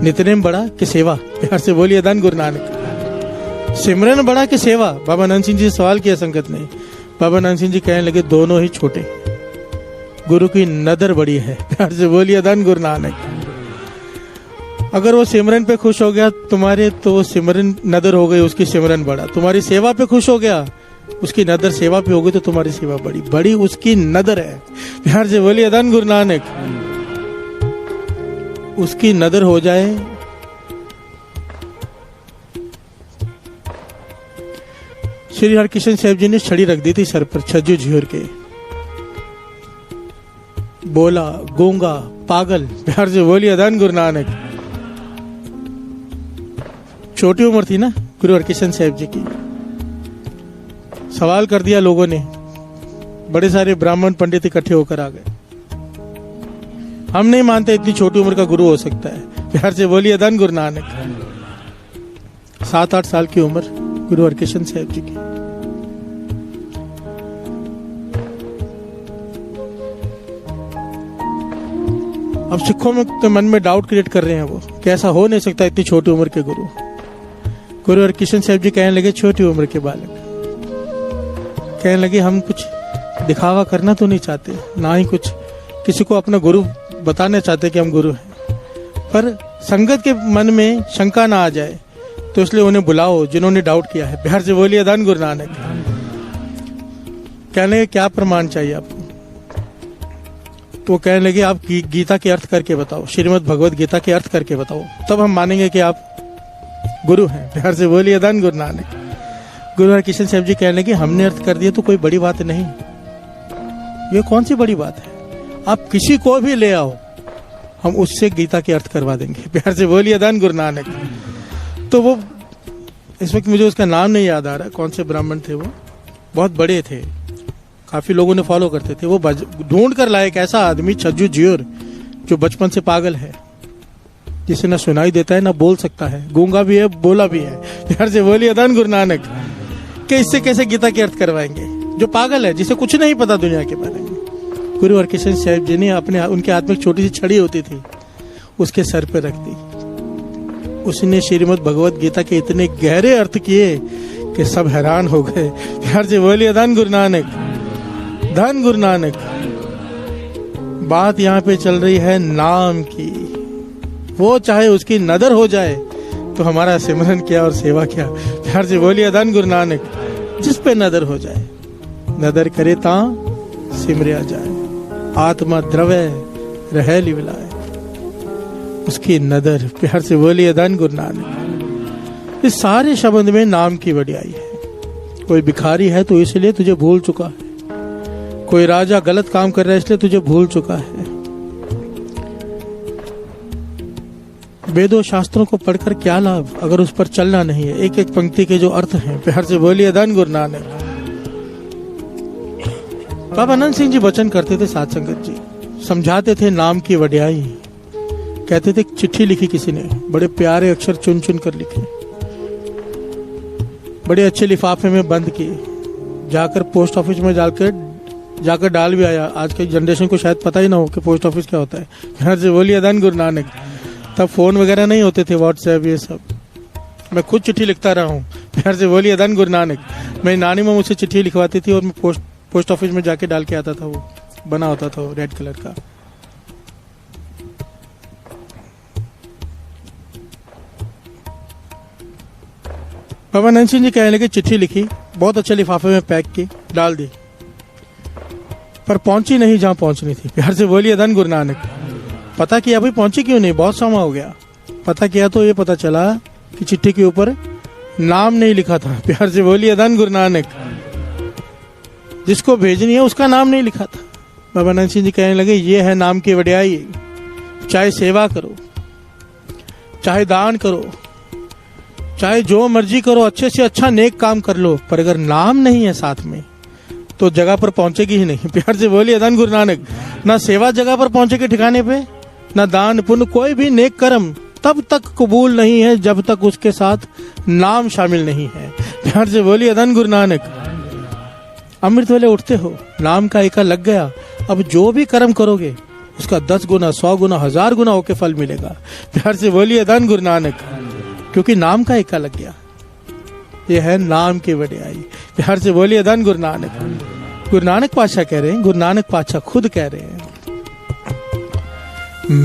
नित्यनेम बड़ा कि सेवा? प्यार से बोलिए धन गुरु नानक। सिमरन बड़ा कि सेवा? बाबा नंद सिंह जी से सवाल किया संगत ने। बाबा नंद सिंह जी कहने लगे दोनों ही छोटे, गुरु की नदर बड़ी है। प्यार से बोलिए धन गुरु नानक। अगर वो सिमरन पे खुश हो गया तुम्हारे, तो वो सिमरन नदर हो गई, उसकी सिमरन बड़ा। तुम्हारी सेवा पे खुश हो गया, उसकी नदर सेवा पे हो गई, तो तुम्हारी सेवा बड़ी। बड़ी उसकी नदर है। प्यार से बोलिए धन गुरु नानक। उसकी नदर हो जाए, श्री हरकिशन साहब जी ने छड़ी रख दी थी सर पर, छज्जू झियोर के। बोला गूंगा पागल। प्यार से बोलिए धन गुरु नानक। छोटी उम्र थी ना गुरु हरकिशन साहब जी की। सवाल कर दिया लोगों ने, बड़े सारे ब्राह्मण पंडित इकट्ठे होकर आ गए। हम नहीं मानते इतनी छोटी उम्र का गुरु हो सकता है। प्यार से बोलिए धन गुरु नानक। 7-8 साल की उम्र गुरु हरकिशन साहब जी की। अब सिखों में तो मन में डाउट क्रिएट कर रहे हैं वो, कैसा हो नहीं सकता इतनी छोटी उम्र के गुरु। गुरु हरकिशन साहब जी कहने लगे छोटी उम्र के बालक, कहने लगे हम कुछ दिखावा करना तो नहीं चाहते, ना ही कुछ किसी को अपना गुरु बताना चाहते कि हम गुरु हैं, पर संगत के मन में शंका ना आ जाए तो इसलिए उन्हें बुलाओ जिन्होंने डाउट किया है। प्यार से बोलिए धन गुरु नानक। कहने लगे क्या प्रमाण चाहिए आपको? तो कहने लगे आप गीता के अर्थ करके बताओ, श्रीमद् भगवत गीता के अर्थ करके बताओ, तब हम मानेंगे कि आप गुरु हैं। प्यार से बोलिए धन गुरु नानक। गुरु हरकिशन साहब जी कहने लगे हमने अर्थ कर दिया तो कोई बड़ी बात नहीं, ये कौन सी बड़ी बात है? आप किसी को भी ले आओ, हम उससे गीता के अर्थ करवा देंगे। प्यार से बोलिए धन गुरु नानक। तो वो, इस वक्त मुझे उसका नाम नहीं याद आ रहा, कौन से ब्राह्मण थे वो, बहुत बड़े थे, काफी लोगों ने फॉलो करते थे। वो ढूंढ कर लाए एक ऐसा आदमी, छज्जू झियोर, जो बचपन से पागल है, जिसे ना सुनाई देता है ना बोल सकता है, गूंगा भी है बोला भी है। प्यार से बोलिए धन गुरु नानक। कि इससे कैसे गीता के अर्थ करवाएंगे जो पागल है, जिसे कुछ नहीं पता दुनिया के बारे में। गुरु हरकिशन साहब जी ने अपने उनके हाथ में एक छोटी सी छड़ी होती थी, उसके सर पे रख दी। उसने श्रीमद् भगवत गीता के इतने गहरे अर्थ किए कि सब हैरान हो गए। प्यार से बोलिए धन गुरु नानक। धन गुरु नानक। बात यहाँ पे चल रही है नाम की। वो चाहे उसकी नदर हो जाए तो हमारा सिमरन क्या और सेवा क्या। प्यार से बोलिए धन गुरु नानक। जिस पे नदर हो जाए, नदर करे ता सिमरिया जाए, आत्मा द्रव्य रह लिवलाए, उसकी नदर। प्यार से बोलिए धन गुरु नानक। इस सारे शब्द में नाम की वड्याई है। कोई भिखारी है तो इसलिए तुझे भूल चुका है, कोई राजा गलत काम कर रहा है इसलिए तुझे भूल चुका है। वेदों शास्त्रों को पढ़कर क्या लाभ अगर उस पर चलना नहीं है। एक एक पंक्ति के जो अर्थ हैं, प्यार से बोलिए धन गुरु नानक। बाबा आनंद सिंह जी वचन करते थे, साध संगत जी समझाते थे नाम की वड्याई। कहते थे चिट्ठी लिखी किसी ने, बड़े प्यारे अक्षर चुन चुन कर लिखे, बड़े अच्छे लिफाफे में बंद किए, जाकर पोस्ट ऑफिस में जाकर डाल भी आया। आज की जनरेशन को शायद पता ही ना हो कि पोस्ट ऑफिस क्या होता है। प्यार से बोलिए धन गुरु नानक। तब फोन वगैरह नहीं होते थे, व्हाट्सएप ये सब। मैं खुद चिट्ठी लिखता रहा हूँ। प्यार से बोलिए धन गुरु नानक। मेरी नानी माँ मुझसे चिट्ठी लिखवाती थी और मैं पोस्ट ऑफिस में जाके डाल के आता था। वो बना होता था वो रेड कलर का। बाबा आनंद सिंह जी कहने लगे चिट्ठी लिखी, बहुत अच्छे लिफाफे में पैक की, डाल दी, पर पहुंची नहीं जहां पहुंचनी थी। प्यार से बोलिए धन गुरु नानक। पता किया भाई पहुंची क्यों नहीं, बहुत समय हो गया। पता किया तो ये पता चला कि चिट्ठी के ऊपर नाम नहीं लिखा था। प्यार से बोलिए धन गुरु नानक। जिसको भेजनी है उसका नाम नहीं लिखा था। बाबा आनंद सिंह जी कहने लगे ये है नाम की वड्याई। चाहे सेवा करो, चाहे दान करो, चाहे जो मर्जी करो, अच्छे से अच्छा नेक काम कर लो, पर अगर नाम नहीं है साथ में तो जगह पर पहुंचेगी ही नहीं। प्यार से बोलिए धन गुरु नानक। ना सेवा जगह पर पहुंचेगी ठिकाने पे, ना दान पुण्य, कोई भी नेक कर्म तब तक कबूल नहीं है जब तक उसके साथ नाम शामिल नहीं है। प्यार से बोलिए धन गुरु नानक। अमृत वेले उठते हो, नाम का एका लग गया, अब जो भी कर्म करोगे उसका 10 गुना 100 गुना 1000 गुना होके फल मिलेगा। प्यार से बोलिए धन गुरु नानक। क्योंकि नाम का एका लग गया। ये है नाम की वड्याई। प्यार से बोलिए धन गुरु नानक। गुरु नानक पातशाह कह रहे हैं, गुरु नानक पातशाह खुद कह रहे हैं,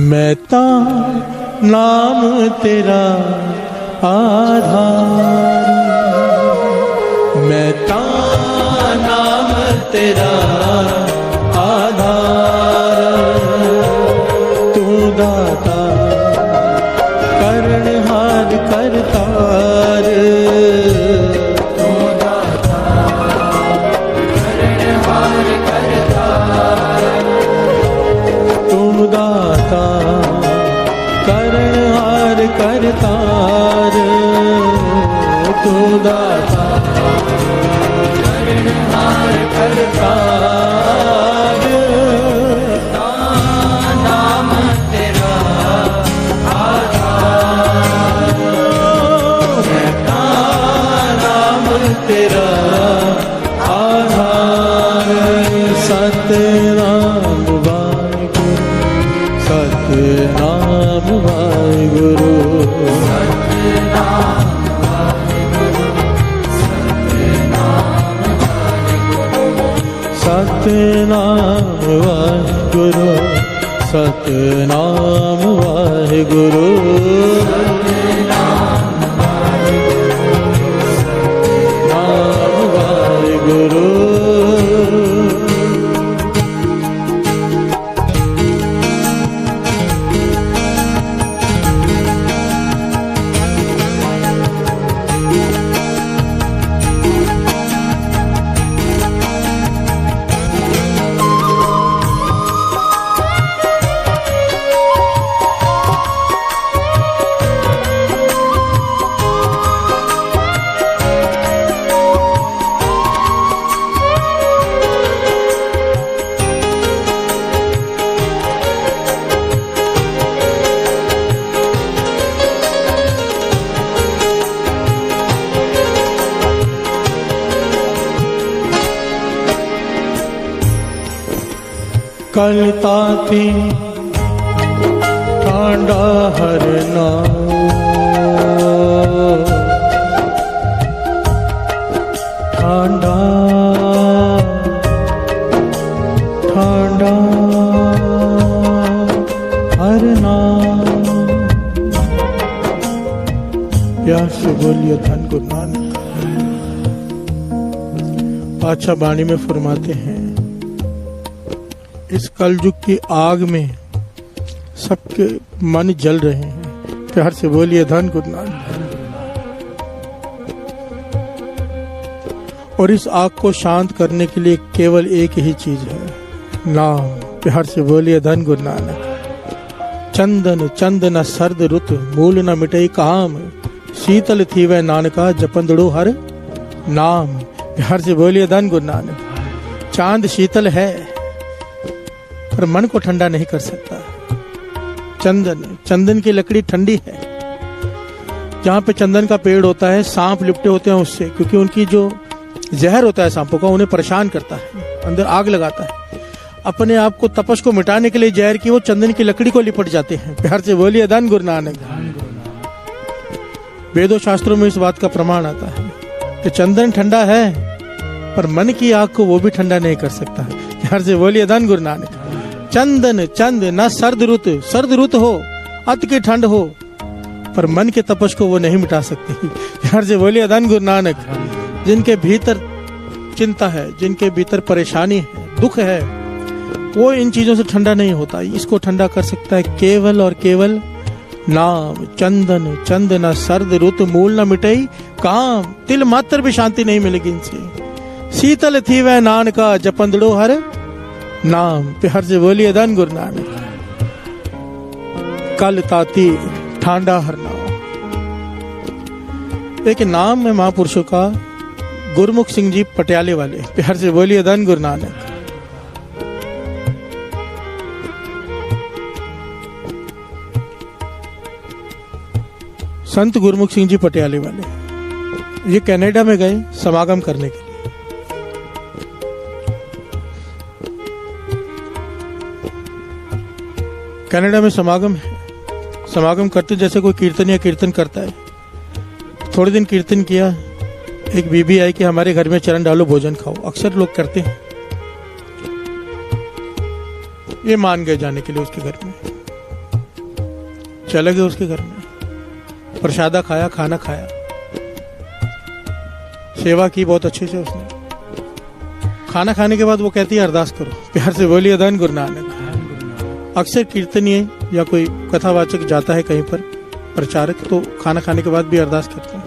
मैं ता नाम तेरा आधार, मैं ता नाम तेरा आधार, तू दाता करणहार करतार, तू दाता करणहार करतार, तू दाता करणहार करतार, तू दाता करणहार करतार, नाम तेरा आधार, नाम तेरा आधार, सतनाम वाहिगुरु, सतनाम वाहिगुरु, सतनाम वाहिगुरु, सतनाम वाहिगुरु, नाम वाहिगुरु। कलताती ठांडा हरना, ठांडा ठांडा हरना। प्यार से बोलिए धन गुरु नानक। पातशाह वाणी में फरमाते हैं, इस कलयुग की आग में सबके मन जल रहे हैं। प्यार से बोलिए धन गुरु नानक। और इस आग को शांत करने के लिए केवल एक ही चीज है, नाम। प्यार से बोलिए धन गुरु नानक। चंदन चंदन सर्द रुत, मूल न मिटई काम, शीतल थी वह नानका जपंदड़ो हर नाम। प्यार से बोलिए धन गुरु नानक। चांद शीतल है पर मन को ठंडा नहीं कर सकता। चंदन की लकड़ी ठंडी है। जहां पे चंदन का पेड़ होता है, सांप लिपटे होते हैं उससे, क्योंकि उनकी जो जहर होता है सांपों का, उन्हें परेशान करता है, अंदर आग लगाता है। अपने आप को, तपस को मिटाने के लिए जहर की वो चंदन की लकड़ी को लिपट जाते हैं। प्यार से बोलिए धन गुरु नानक। वेदों शास्त्रों में इस बात का प्रमाण आता है कि चंदन ठंडा है पर मन की आग को वो भी ठंडा नहीं कर सकता। प्यार से बोलिए धन गुरु नानक। चंदन चंद न सर्द रुत हो, अति की ठंड हो, पर मन के तपस को वो नहीं मिटा सकती। प्यार से बोलिए धन गुरु नानक। जिनके भीतर चिंता है, जिनके भीतर परेशानी है, दुख है, वो इन चीजों से ठंडा नहीं होता। इसको ठंडा कर सकता है केवल और केवल नाम। चंदन चंद न सर्द रुत, मूल न मिटई काम, तिल मात्र भी शांति नहीं मिलेगी इनसे। शीतल थी वह नानका जपंदड़ो हर नाम। प्यार से बोलिए धन गुरु नानक। कल ताती ठांडा हर नाम। एक नाम है महापुरुषों का, गुरमुख सिंह जी पटियाले वाले। प्यार से बोलिए धन गुरु नानक। संत गुरमुख सिंह जी पटियाले वाले, ये कनाडा में गए समागम करने के लिए। कनाडा में समागम है। समागम करते जैसे कोई कीर्तन या कीर्तन करता है। थोड़े दिन कीर्तन किया, एक बीबी आई कि हमारे घर में चरण डालो, भोजन खाओ। अक्सर लोग करते हैं। ये मान गए जाने के लिए उसके घर में। चले गए उसके घर में, प्रसादा खाया, खाना खाया, सेवा की बहुत अच्छे से उसने। खाना खाने के बाद वो कहती है अरदास करो। प्यार से बोलिए धन गुरु नानक। अक्सर कीर्तनीय या कोई कथावाचक जाता है कहीं पर, प्रचारक, तो खाना खाने के बाद भी अरदास करते हैं।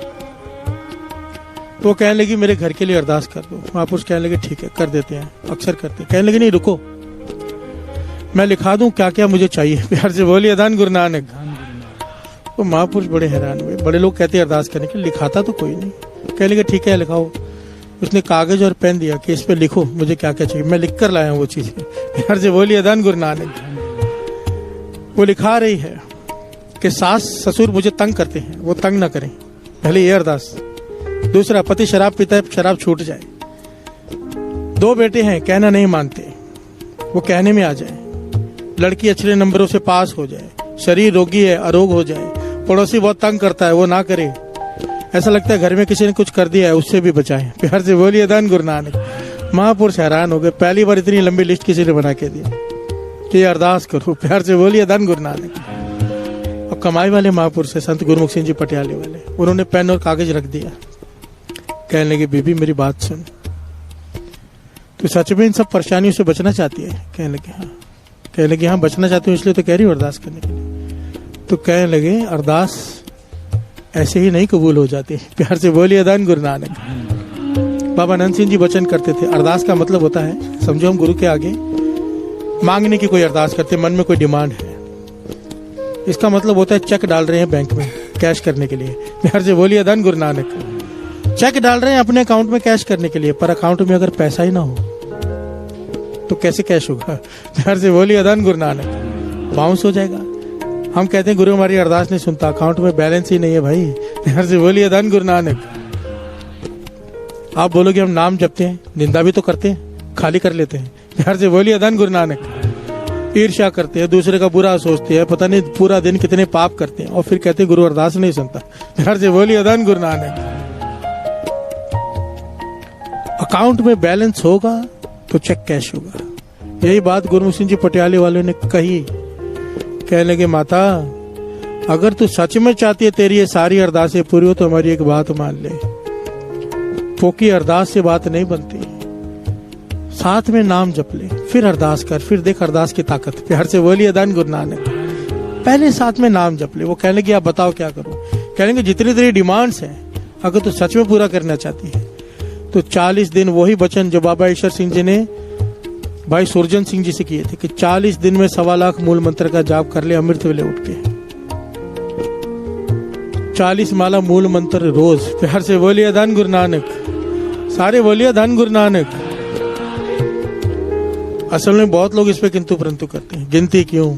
तो वो कहने लगी मेरे घर के लिए अरदास कर दो। महापुरुष कहने लगे ठीक है, कर देते हैं, अक्सर करते हैं। कहने लगे नहीं रुको, मैं लिखा दूं क्या क्या मुझे चाहिए। प्यार से बोलिए धन गुरु नानक। तो महापुरुष बड़े हैरान हुए। बड़े लोग कहते हैं अरदास करने के लिए, लिखाता तो कोई नहीं। कहने लगे ठीक है लिखाओ। उसने कागज और पेन दिया कि इस पे लिखो मुझे क्या क्या चाहिए, मैं लिख कर लाया हूँ वो चीजें। प्यार से बोलिए धन गुरु नानक। वो लिखा रही है कि सास ससुर मुझे तंग करते हैं, वो तंग ना करें, पहले ये अरदास। दूसरा, पति शराब पीता है, शराब छूट जाए। 2 बेटे हैं, कहना नहीं मानते, वो कहने में आ जाए। लड़की अच्छे नंबरों से पास हो जाए। शरीर रोगी है, अरोग हो जाए। पड़ोसी बहुत तंग करता है, वो ना करे। ऐसा लगता है घर में किसी ने कुछ कर दिया है, उससे भी बचाएं। प्यार से बोलिए धन गुरु नानक। महापुरुष हैरान हो गए, पहली बार इतनी लंबी लिस्ट किसी ने बना के दी कि अरदास करो। प्यार से बोलिए धन गुरु नानक। अब कमाई वाले महापुरुष है संत गुरमुख सिंह जी पटियाले वाले। उन्होंने पेन और कागज रख दिया। कहने लगे बीबी मेरी बात सुन, तो सच में इन सब परेशानियों से बचना चाहती है? कहने लगे हाँ। कहने लगे हाँ बचना चाहती हूँ, इसलिए तो कह रही हूँ अरदास करने के लिए। तो कहने लगे अरदास ऐसे ही नहीं कबूल हो जाती। प्यार से बोलिए धन गुरु नानक। बाबा नंद सिंह जी वचन करते थे, अरदास का मतलब होता है, समझो हम गुरु के आगे मांगने की कोई अरदास करते, मन में कोई डिमांड है, इसका मतलब होता है चेक डाल रहे हैं बैंक में कैश करने के लिए। प्यार से बोलिए धन गुरु नानक। चेक डाल रहे हैं अपने अकाउंट में कैश करने के लिए, पर अकाउंट में अगर पैसा ही ना हो तो कैसे कैश होगा? प्यार से बोलिए धन गुरु नानक। बाउंस हो जाएगा। हम कहते हैं गुरु हमारी अरदास नहीं सुनता, अकाउंट में बैलेंस ही नहीं है भाई। प्यार से बोलिए धन गुरु नानक। आप बोलोगे हम नाम जपते हैं, निंदा भी तो करते हैं, खाली कर लेते हैं। प्यार से बोलिए धन गुरु नानक। ईर्ष्या करते हैं, दूसरे का बुरा सोचते हैं, पता नहीं पूरा दिन कितने पाप करते हैं, और फिर कहते हैं गुरु अरदास नहीं सुनता। प्यार से बोलिए धन गुरु नानक। अकाउंट में बैलेंस होगा तो चेक कैश होगा। यही बात गुरमुख सिंह जी पटियाले वालों ने कही। कहने लगे माता अगर तू सच में चाहती है तेरी ये सारी अरदासें पूरी हो तो हमारी एक बात मान ले, फोकी अरदास से बात नहीं बनती। साथ में नाम जप ले, फिर अरदास कर, फिर देख अरदास की ताकत। प्यार से बोलिए धन गुरु नानक। पहले साथ में नाम जप ले। वो कहने लगे आप बताओ क्या करूं? कहने लगे जितनी तेरी डिमांड्स हैं अगर तू सच में पूरा करना चाहती है तो 40 दिन वही वचन जो बाबा ईश्वर सिंह जी ने भाई सुरजन सिंह जी से किए थे कि 40 दिन में 1.25 लाख मूल मंत्र का जाप कर ले अमृत वेले उठ के। 40 माला मूल मंत्र रोज। प्यार से बोलिए धन गुरु नानक, सारे बोलिए धन गुरु नानक। असल में बहुत लोग इस पे किंतु परंतु करते हैं, गिनती क्यों,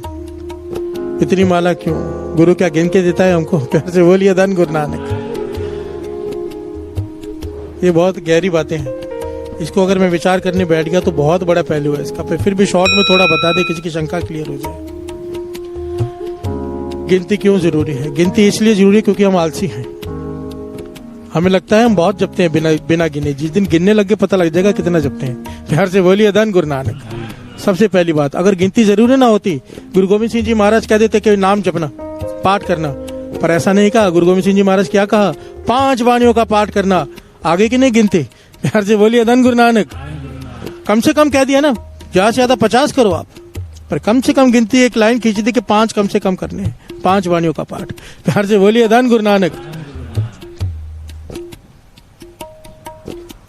इतनी माला क्यों, गुरु क्या गिन के देता है हमको? प्यार से बोलिए धन गुरु नानक। ये बहुत गहरी बातें हैं, इसको अगर मैं विचार करने बैठ गया तो बहुत बड़ा पहलू है इसका। फिर भी शॉर्ट में थोड़ा बता दे, किसी की शंका क्लियर हो जाए। गिनती क्यों जरूरी है? गिनती इसलिए जरूरी है क्योंकि हम आलसी हैं। हमें लगता है हम बहुत जपते हैं बिना गिने। जिस दिन गिनने लग गए पता लग जाएगा कितना जपते हैं। प्यार से बोलिए धन गुरु नानक। सबसे पहली बात, अगर गिनती जरूरी ना होती, गुरु गोविंद सिंह जी महाराज कह देते कि नाम जपना, पाठ करना, पर ऐसा नहीं कहा। गुरु गोविंद सिंह जी महाराज क्या कहा? 5 वाणियों का पाठ करना। आगे की नहीं गिनती। प्यार से बोलिए धन गुरु नानक। कम से कम कह दिया ना, ज्यादा से ज्यादा 50 करो आप, पर कम से कम गिनती एक लाइन खींच दी कि 5 कम से कम करने हैं, 5 वाणियों का पाठ। प्यार से बोलिए धन गुरु नानक।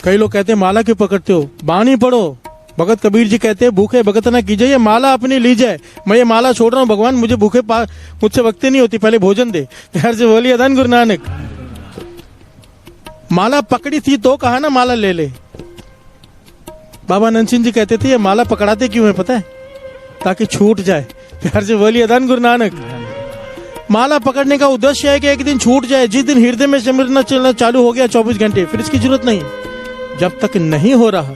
कई लोग कहते हैं माला क्यों पकड़ते हो? बाणी पढ़ो। भगत कबीर जी कहते हैं भूखे भगत ना कीजिए, ये माला अपनी लीजिए। मैं ये माला छोड़ रहा हूँ भगवान, मुझे मुझसे वक्ति नहीं होती, पहले भोजन दे। प्यार से बोलिए धन गुरु नानक। माला पकड़ी थी तो कहा ना माला ले ले। बाबा नंद सिंह जी कहते थे ये माला पकड़ाते क्यों है पता है? ताकि छूट जाए। प्यार से बोलिए धन गुरु नानक। माला पकड़ने का उद्देश्य है कि एक दिन छूट जाए। जिस दिन हृदय में सिमरना चलना चालू हो गया 24 घंटे, फिर इसकी जरूरत नहीं। जब तक नहीं हो रहा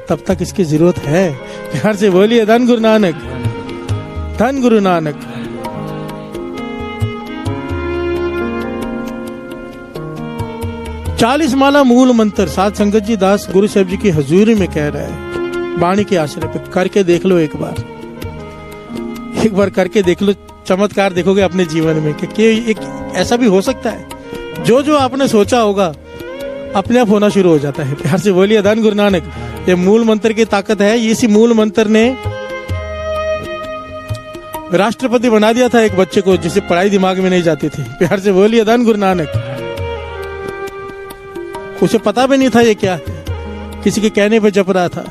तब तक इसकी जरूरत है। प्यार से बोलिए धन गुरु नानक, धन गुरु नानक। चालीस माला मूल मंत्र साध संगत जी दास गुरु साहब जी की हजूरी में कह रहा है, वाणी के आश्रय पे। करके देख लो एक बार करके देख लो, चमत्कार देखोगे अपने जीवन में कि एक ऐसा भी हो सकता है। जो आपने सोचा होगा अपने आप होना शुरू हो जाता है। प्यार से बोलिए धन गुरु नानक। ये मूल मंत्र की ताकत है। इसी मूल मंत्र ने राष्ट्रपति बना दिया था एक बच्चे को जिसे पढ़ाई दिमाग में नहीं जाती थी। प्यार से बोलिए धन गुरु नानक। उसे पता भी नहीं था ये क्या है, किसी के कहने पे जप रहा था।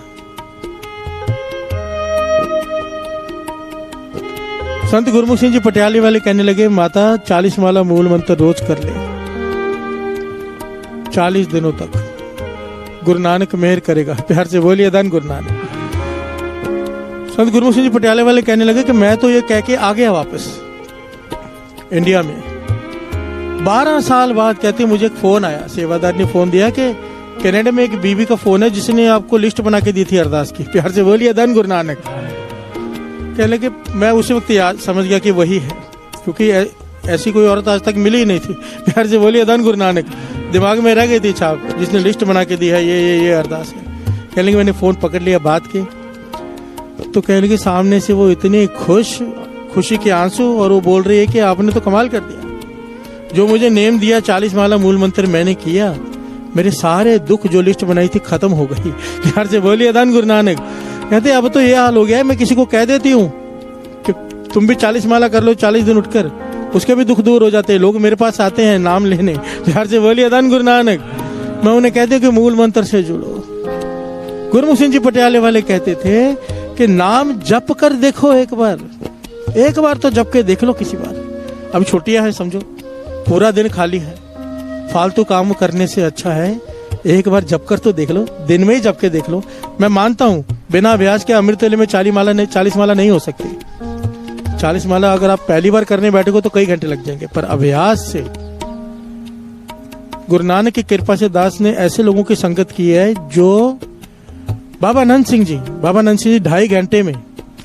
संत गुरमुख सिंह जी पटियाली वाले कहने लगे माता 40 माला मूल मंत्र रोज कर ले, 40 दिनों तक गुरु नानक मेहर करेगा। प्यार से बोलिए धन गुरु नानक। संत गुरमुख सिंह जी पटियाले वाले कहने लगे कि मैं तो ये कह के आ गया वापस इंडिया में। 12 साल बाद कहते मुझे एक फोन आया, सेवादार ने फोन दिया कि कनाडा में एक बीबी का फोन है जिसने आपको लिस्ट बना के दी थी अरदास की। प्यार से बोलिए धन गुरु नानक। कहने लगे मैं उसी वक्त याद समझ गया कि वही है, क्योंकि ऐसी कोई औरत आज तक मिली ही नहीं थी। प्यार से बोलिए धन गुरु नानक। दिमाग में रह गई थी छाप, जिसने लिस्ट बना के दी है ये अरदास है। कहने लगे मैंने फोन पकड़ लिया बात के, तो कहने लगे सामने से वो इतनी खुशी के आंसू, और वो बोल रही है कि आपने तो कमाल कर दिया। जो मुझे नेम दिया 40 माला मूल मंत्र मैंने किया, मेरे सारे दुख जो लिस्ट बनाई थी खत्म हो गई। प्यार से बोलिए धन गुरु नानक। कहते अब तो ये हाल हो गया है, मैं किसी को कह देती हूँ कि तुम भी 40 माला कर लो 40 दिन उठकर, उसके भी दुख दूर हो जाते हैं। लोग मेरे पास आते हैं नाम लेने। प्यार से बोलिए धन गुरु नानक। मैं उन्हें कहती हूँ कि मूल मंत्र से जुड़ो। गुरमुख सिंह जी पटियाले वाले कहते थे कि नाम जप कर देखो, एक बार तो जप के देख लो किसी बार। अब छुट्टियां है समझो, पूरा दिन खाली है, फालतू काम करने से अच्छा है एक बार जप कर तो देख लो, दिन में ही जप के देख लो। मैं मानता हूँ बिना अभ्यास के अमृत वेले में 40 माला नहीं हो सकती। 40 माला अगर आप पहली बार करने बैठोगे तो कई घंटे लग जाएंगे, पर अभ्यास से गुरु नानक की कृपा से दास ने ऐसे लोगों की संगत की है जो बाबा नंद सिंह जी 2.5 घंटे में,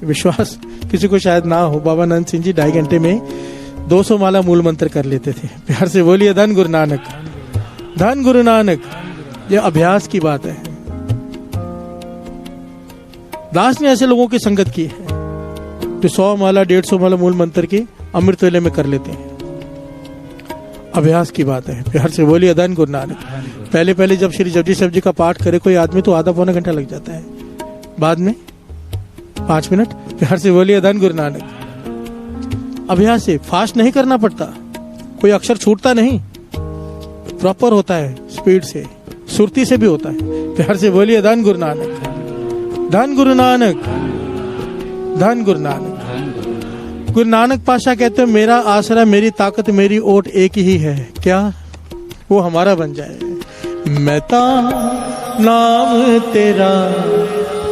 विश्वास किसी को शायद ना हो, बाबा नंद सिंह जी 2.5 घंटे में 200 माला मूल मंत्र कर लेते थे। प्यार से बोलिए धन गुरु नानक, धन गुरु नानक। यह अभ्यास की बात है। दास ने ऐसे लोगों की संगत की है जो 100 माला 150 माला मूल मंत्र की अमृत वेले में कर लेते हैं। अभ्यास की बात है। प्यार से बोलिए धन गुरु नानक। पहले जब श्री जपजी साहब जी का पाठ करे कोई आदमी तो आधा पौना घंटा लग जाता है, बाद में 5 मिनट। प्यार से बोलिए धन गुरु नानक। अभ्यास से फास्ट नहीं करना पड़ता, कोई अक्षर छूटता नहीं, प्रॉपर होता है, स्पीड से सुरती से भी होता है। प्यार से बोलिए धन गुरु नानक, धन गुरु नानक, धन गुरु नानक। गुरु नानक पातशाह कहते हैं मेरा आसरा, मेरी ताकत, मेरी ओट एक ही है। क्या? वो हमारा बन जाए। मैं ता नाम तेरा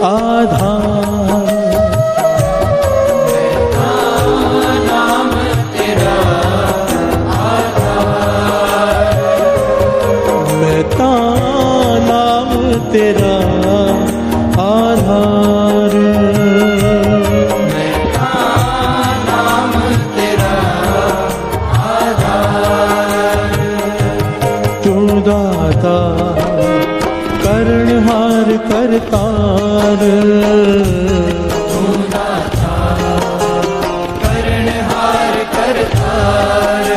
आधार, तेरा आधार, नाम तेरा आधार। तू दाता करणहार करतार, तू दाता करणहार करतार,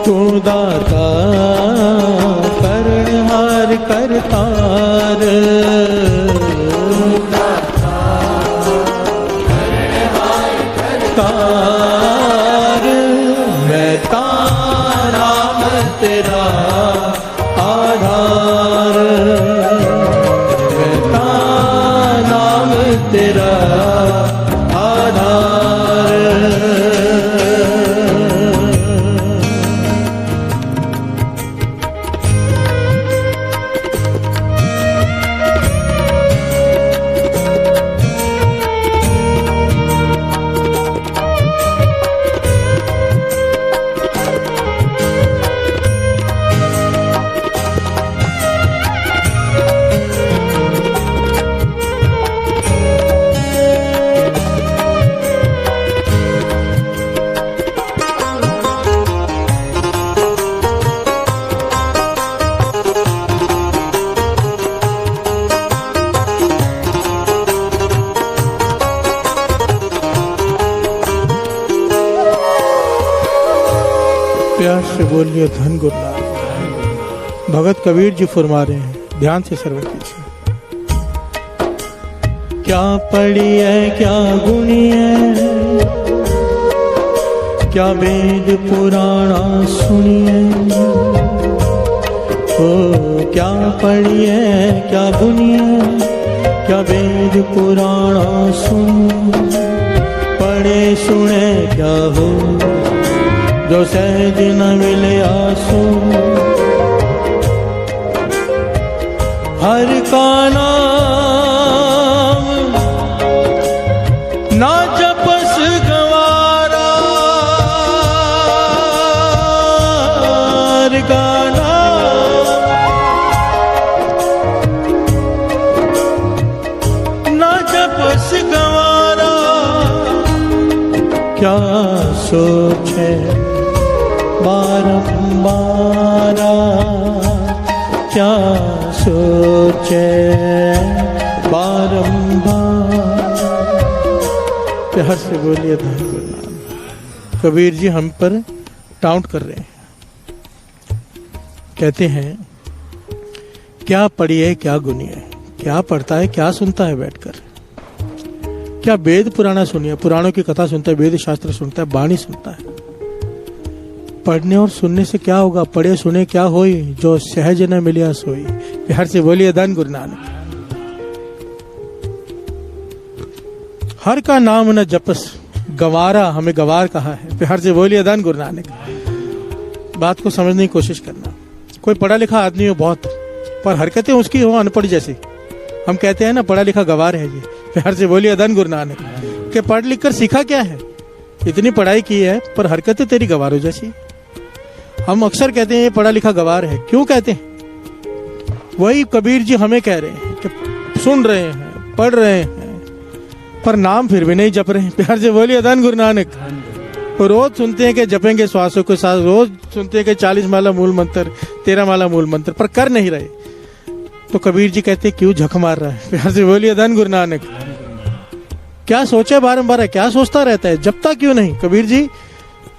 तू दाता करणहार करतार, करतार। मैं ता नाम तेरा आधार, मैं ता नाम तेरा आधार। प्यार से बोलिए धन गुरु नानक। भगत कबीर जी फरमा रहे हैं, ध्यान से श्रवण कीजिए। क्या पढ़ी है, क्या गुणी है, क्या वेद पुराणा सुनिए। ओ क्या पढ़ी है, क्या गुणी है, क्या वेद पुराणा सुन। पढ़े सुने क्या हो, जो सहज न मिले आंसू। हर का नाम ना जपस गवारा, हर का नाम ना जपस गवारा। क्या सोचे बारंबारा, क्या सोचे बारंबार। प्यार से बोलिए धन गुरु नानक। कबीर जी हम पर टाउट कर रहे हैं, कहते हैं क्या पढ़ी है, क्या गुनी है, क्या पढ़ता है, क्या सुनता है बैठकर। क्या वेद पुराना सुनिए, पुराणों की कथा सुनता है, वेद शास्त्र सुनता है, वाणी सुनता है। पढ़ने और सुनने से क्या होगा, पढ़े सुने क्या होई, जो सहज न मिलिया सोई। प्यार से बोलिए धन गुरु नानक। हर का नाम न जपस गवारा, हमें गवार कहा है। प्यार से बोलिए धन गुरु नानक। बात को समझने की कोशिश करना। कोई पढ़ा लिखा आदमी हो बहुत, पर हरकतें उसकी हो अनपढ़ जैसी, हम कहते हैं ना पढ़ा लिखा गवार है जी। प्यार से बोलिए धन गुरु नानक। के पढ़ लिख कर सीखा क्या है, इतनी पढ़ाई की है पर हरकतें तेरी गवारों जैसी। हम अक्सर कहते हैं ये पढ़ा लिखा गवार है, क्यों कहते हैं? वही कबीर जी हमें कह रहे हैं कि सुन रहे हैं, पढ़ रहे हैं, पर नाम फिर भी नहीं जप रहे हैं। प्यार से बोलिए धन गुरु नानक। रोज सुनते हैं कि जपेंगे श्वासों के साथ, रोज सुनते हैं कि 40 माला मूल मंत्र, 13 माला मूल मंत्र, पर कर नहीं रहे। तो कबीर जी कहते हैं क्यों झक मार रहा है? प्यार से बोलिए धन गुरु नानक। क्या सोचे बारंबार है, क्या सोचता रहता है, जपता क्यों नहीं? कबीर जी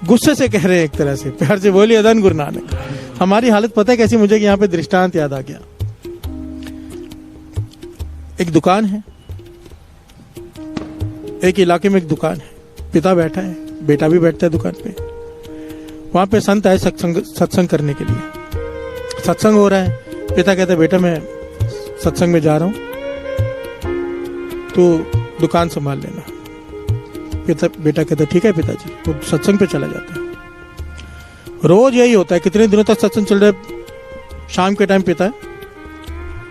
गुस्से से कह रहे हैं एक तरह से। प्यार से बोलिए धन गुरु नानक। हमारी हालत पता है कैसी? मुझे यहाँ पे दृष्टांत याद आ गया। एक दुकान है, एक इलाके में एक दुकान है, पिता बैठा है, बेटा भी बैठता है दुकान पे। वहां पे संत आए सत्संग करने के लिए। सत्संग हो रहा है, पिता कहते बेटा मैं सत्संग में जा रहा हूँ, तो दुकान संभाल लेना। बेटा कहता ठीक है पिताजी। वो सत्संग पे चला जाता है। रोज यही होता है, कितने दिनों तक सत्संग चल रहा है। शाम के टाइम पिता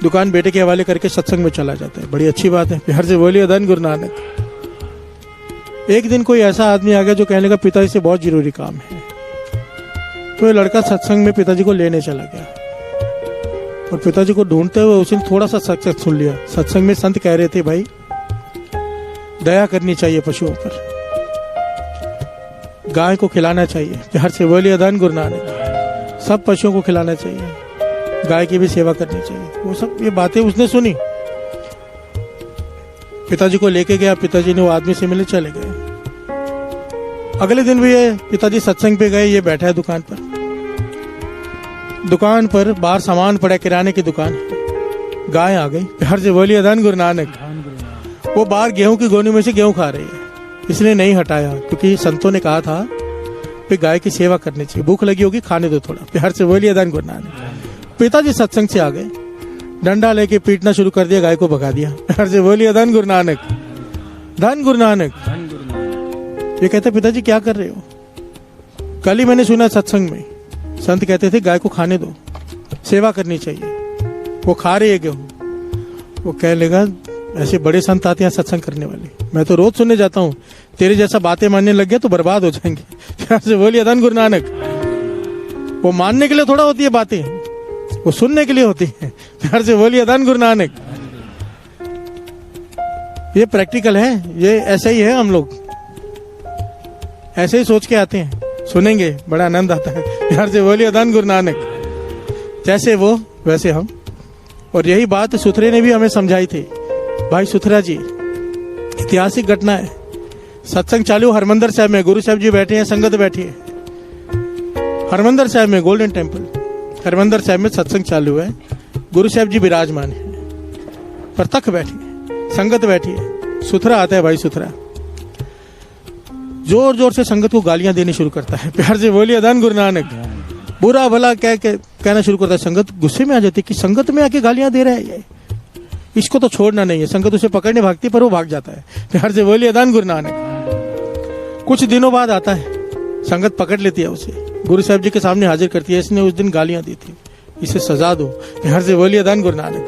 दुकान बेटे के हवाले करके सत्संग में चला जाता है। बड़ी अच्छी बात है, प्यार से बोलिए धन गुरु नानक। एक दिन कोई ऐसा आदमी आ गया जो कहने लगा पिताजी से बहुत जरूरी काम है। तो ये लड़का सत्संग में पिताजी को लेने चला गया और पिताजी को ढूंढते हुए उसने थोड़ा सा सत्संग सुन लिया। सत्संग में संत कह रहे थे भाई दया करनी चाहिए पशुओं पर, गाय को खिलाना चाहिए। प्यार से बोलिए धन गुरु नानक। सब पशुओं को खिलाना चाहिए, गाय की भी सेवा करनी चाहिए। वो सब ये बातें उसने सुनी। पिताजी को लेके गया, पिताजी ने वो आदमी से मिले, चले गए। अगले दिन भी ये पिताजी सत्संग पे गए, ये बैठा है दुकान पर। दुकान पर बाहर सामान पड़ा, किराने की दुकान। गाय आ गई। प्यार से बोलिए धन गुरु नानक। वो बाहर गेहूं की गोनी में से गेहूं खा रही है। इसने नहीं हटाया क्योंकि संतों ने कहा था कि गाय की सेवा करनी चाहिए, भूख लगी होगी खाने दो थोड़ा। प्यार से बोलिए धन गुरु नानक। पिताजी सत्संग से आ गए, डंडा लेके पीटना शुरू कर दिया, गाय को भगा दिया। प्यार से बोलिए धन गुरु नानक। धन गुरु नानक। ये कहते पिताजी क्या कर रहे हो? कल ही मैंने सुना सत्संग में संत कहते थे गाय को खाने दो, सेवा करनी चाहिए। वो खा रही है गेहूं। वो कहने लगा ऐसे बड़े संत आते हैं सत्संग करने वाले, मैं तो रोज सुनने जाता हूँ, तेरे जैसा बातें मानने लग गया तो बर्बाद हो जाएंगे। प्यार से बोलिए धन गुरु नानक। वो मानने के लिए थोड़ा होती है बातें, वो सुनने के लिए होती है। प्यार से बोलिए धन गुरु नानक। ये प्रैक्टिकल है, ये ऐसा ही है। हम लोग ऐसे ही सोच के आते हैं, सुनेंगे बड़ा आनंद आता है। प्यार से बोलिए धन गुरु नानक। जैसे वो वैसे हम। और यही बात सुथरे ने भी हमें समझाई थी। भाई सुथरा जी, ऐतिहासिक घटना है। सत्संग चालू हरमंदिर साहब में, गुरु साहब जी बैठे हैं, संगत बैठी है हरमंदिर साहब में, गोल्डन टेम्पल हरमंदिर साहब में सत्संग चालू है। गुरु साहब जी विराजमान है, प्रतख बैठी है, संगत बैठी है। सुथरा आता है भाई सुथरा, जोर जोर से संगत को गालियां देनी शुरू करता है। प्यार से बोलिए धन गुरु नानक। बुरा भला कहना शुरू करता है। संगत गुस्से में आ जाती है कि संगत में आके गालियां दे रहा है ये, इसको तो छोड़ना नहीं है। संगत उसे पकड़ने भागती पर वो भाग जाता है। प्यार से बोलिए धन गुरु नानक। कुछ दिनों बाद आता है, संगत पकड़ लेती है उसे, गुरु साहब जी के सामने हाजिर करती है। इसने उस दिन गालियां दी थी, इसे सजा दो। प्यार से बोलिए धन गुरु नानक।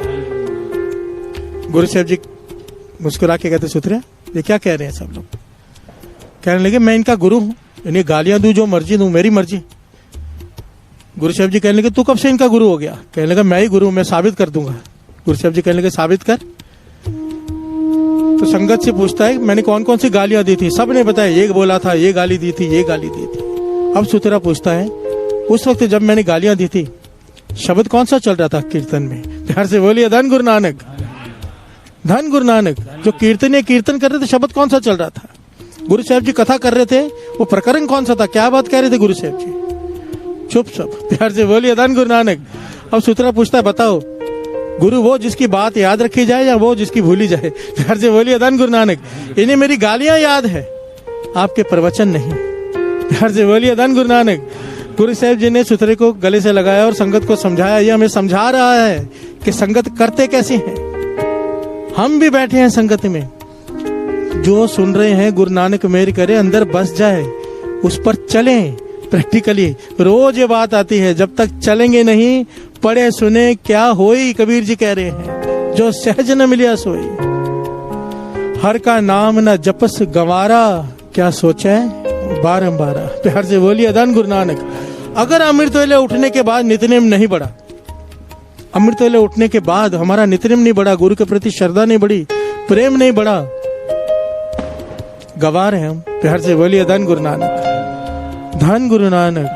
गुरु साहब जी मुस्कुरा के कहते सुथरे ये क्या कह रहे हैं सब लोग? कहने लगे मैं इनका गुरु हूं, इन्हें गालियां दूं जो मर्जी दूं, मेरी मर्जी। गुरु साहब जी कहने लगे तू कब से इनका गुरु हो गया? कहने लगा मैं ही गुरु, मैं साबित कर दूंगा। गुरु साहब जी कहने लगे साबित कर। तो संगत से पूछता है मैंने कौन कौन सी गालियां दी थी? सब ने बताया, ये बोला था, ये गाली दी थी, ये गाली दी थी। अब सुथरा पूछता है उस वक्त जब मैंने गालियां दी थी शब्द कौन सा चल रहा था कीर्तन में? प्यार से बोलिए धन गुरु नानक। धन गुरु नानक। जो कीर्तन कर रहे थे शब्द कौन सा चल रहा था? गुरु साहब जी कथा कर रहे थे, वो प्रकरण कौन सा था? क्या बात कह रहे थे गुरु साहब जी? चुप सब। प्यार से बोलिए धन गुरु नानक। अब सुथरा पूछता है बताओ गुरु वो जिसकी बात याद रखी जाए या वो जिसकी भूली जाए? प्यार से बोलिए धन गुरु नानक। इन्हें मेरी गालियां याद है, आपके प्रवचन नहीं। प्यार से बोलिए धन गुरु नानक। गुरु साहब जी ने सुथरे को गले से लगाया और संगत को समझाया। ये हमें समझा रहा है कि संगत करते कैसे हैं। हम भी बैठे हैं संगत में, जो सुन रहे हैं गुरु नानक मेहर करे अंदर बस जाए, उस पर चलें। प्रैक्टिकली रोज ये बात आती है, जब तक चलेंगे नहीं पढ़े सुने क्या होई, कबीर जी कह रहे हैं, जो सहज न मिलिया सोई। हर का नाम न जपस गंवारा, क्या सोचे बारंबार। प्यार से बोलिए धन गुरु नानक। अगर अमृत वेले उठने के बाद नित्यनेम नहीं बढ़ा, अमृत वेले उठने के बाद हमारा नित्यनेम नहीं बढ़ा, गुरु के प्रति श्रद्धा नहीं बढ़ी, प्रेम नहीं बढ़ा, गवार है हम। प्यार से बोलिए धन गुरु नानक। धन गुरु नानक।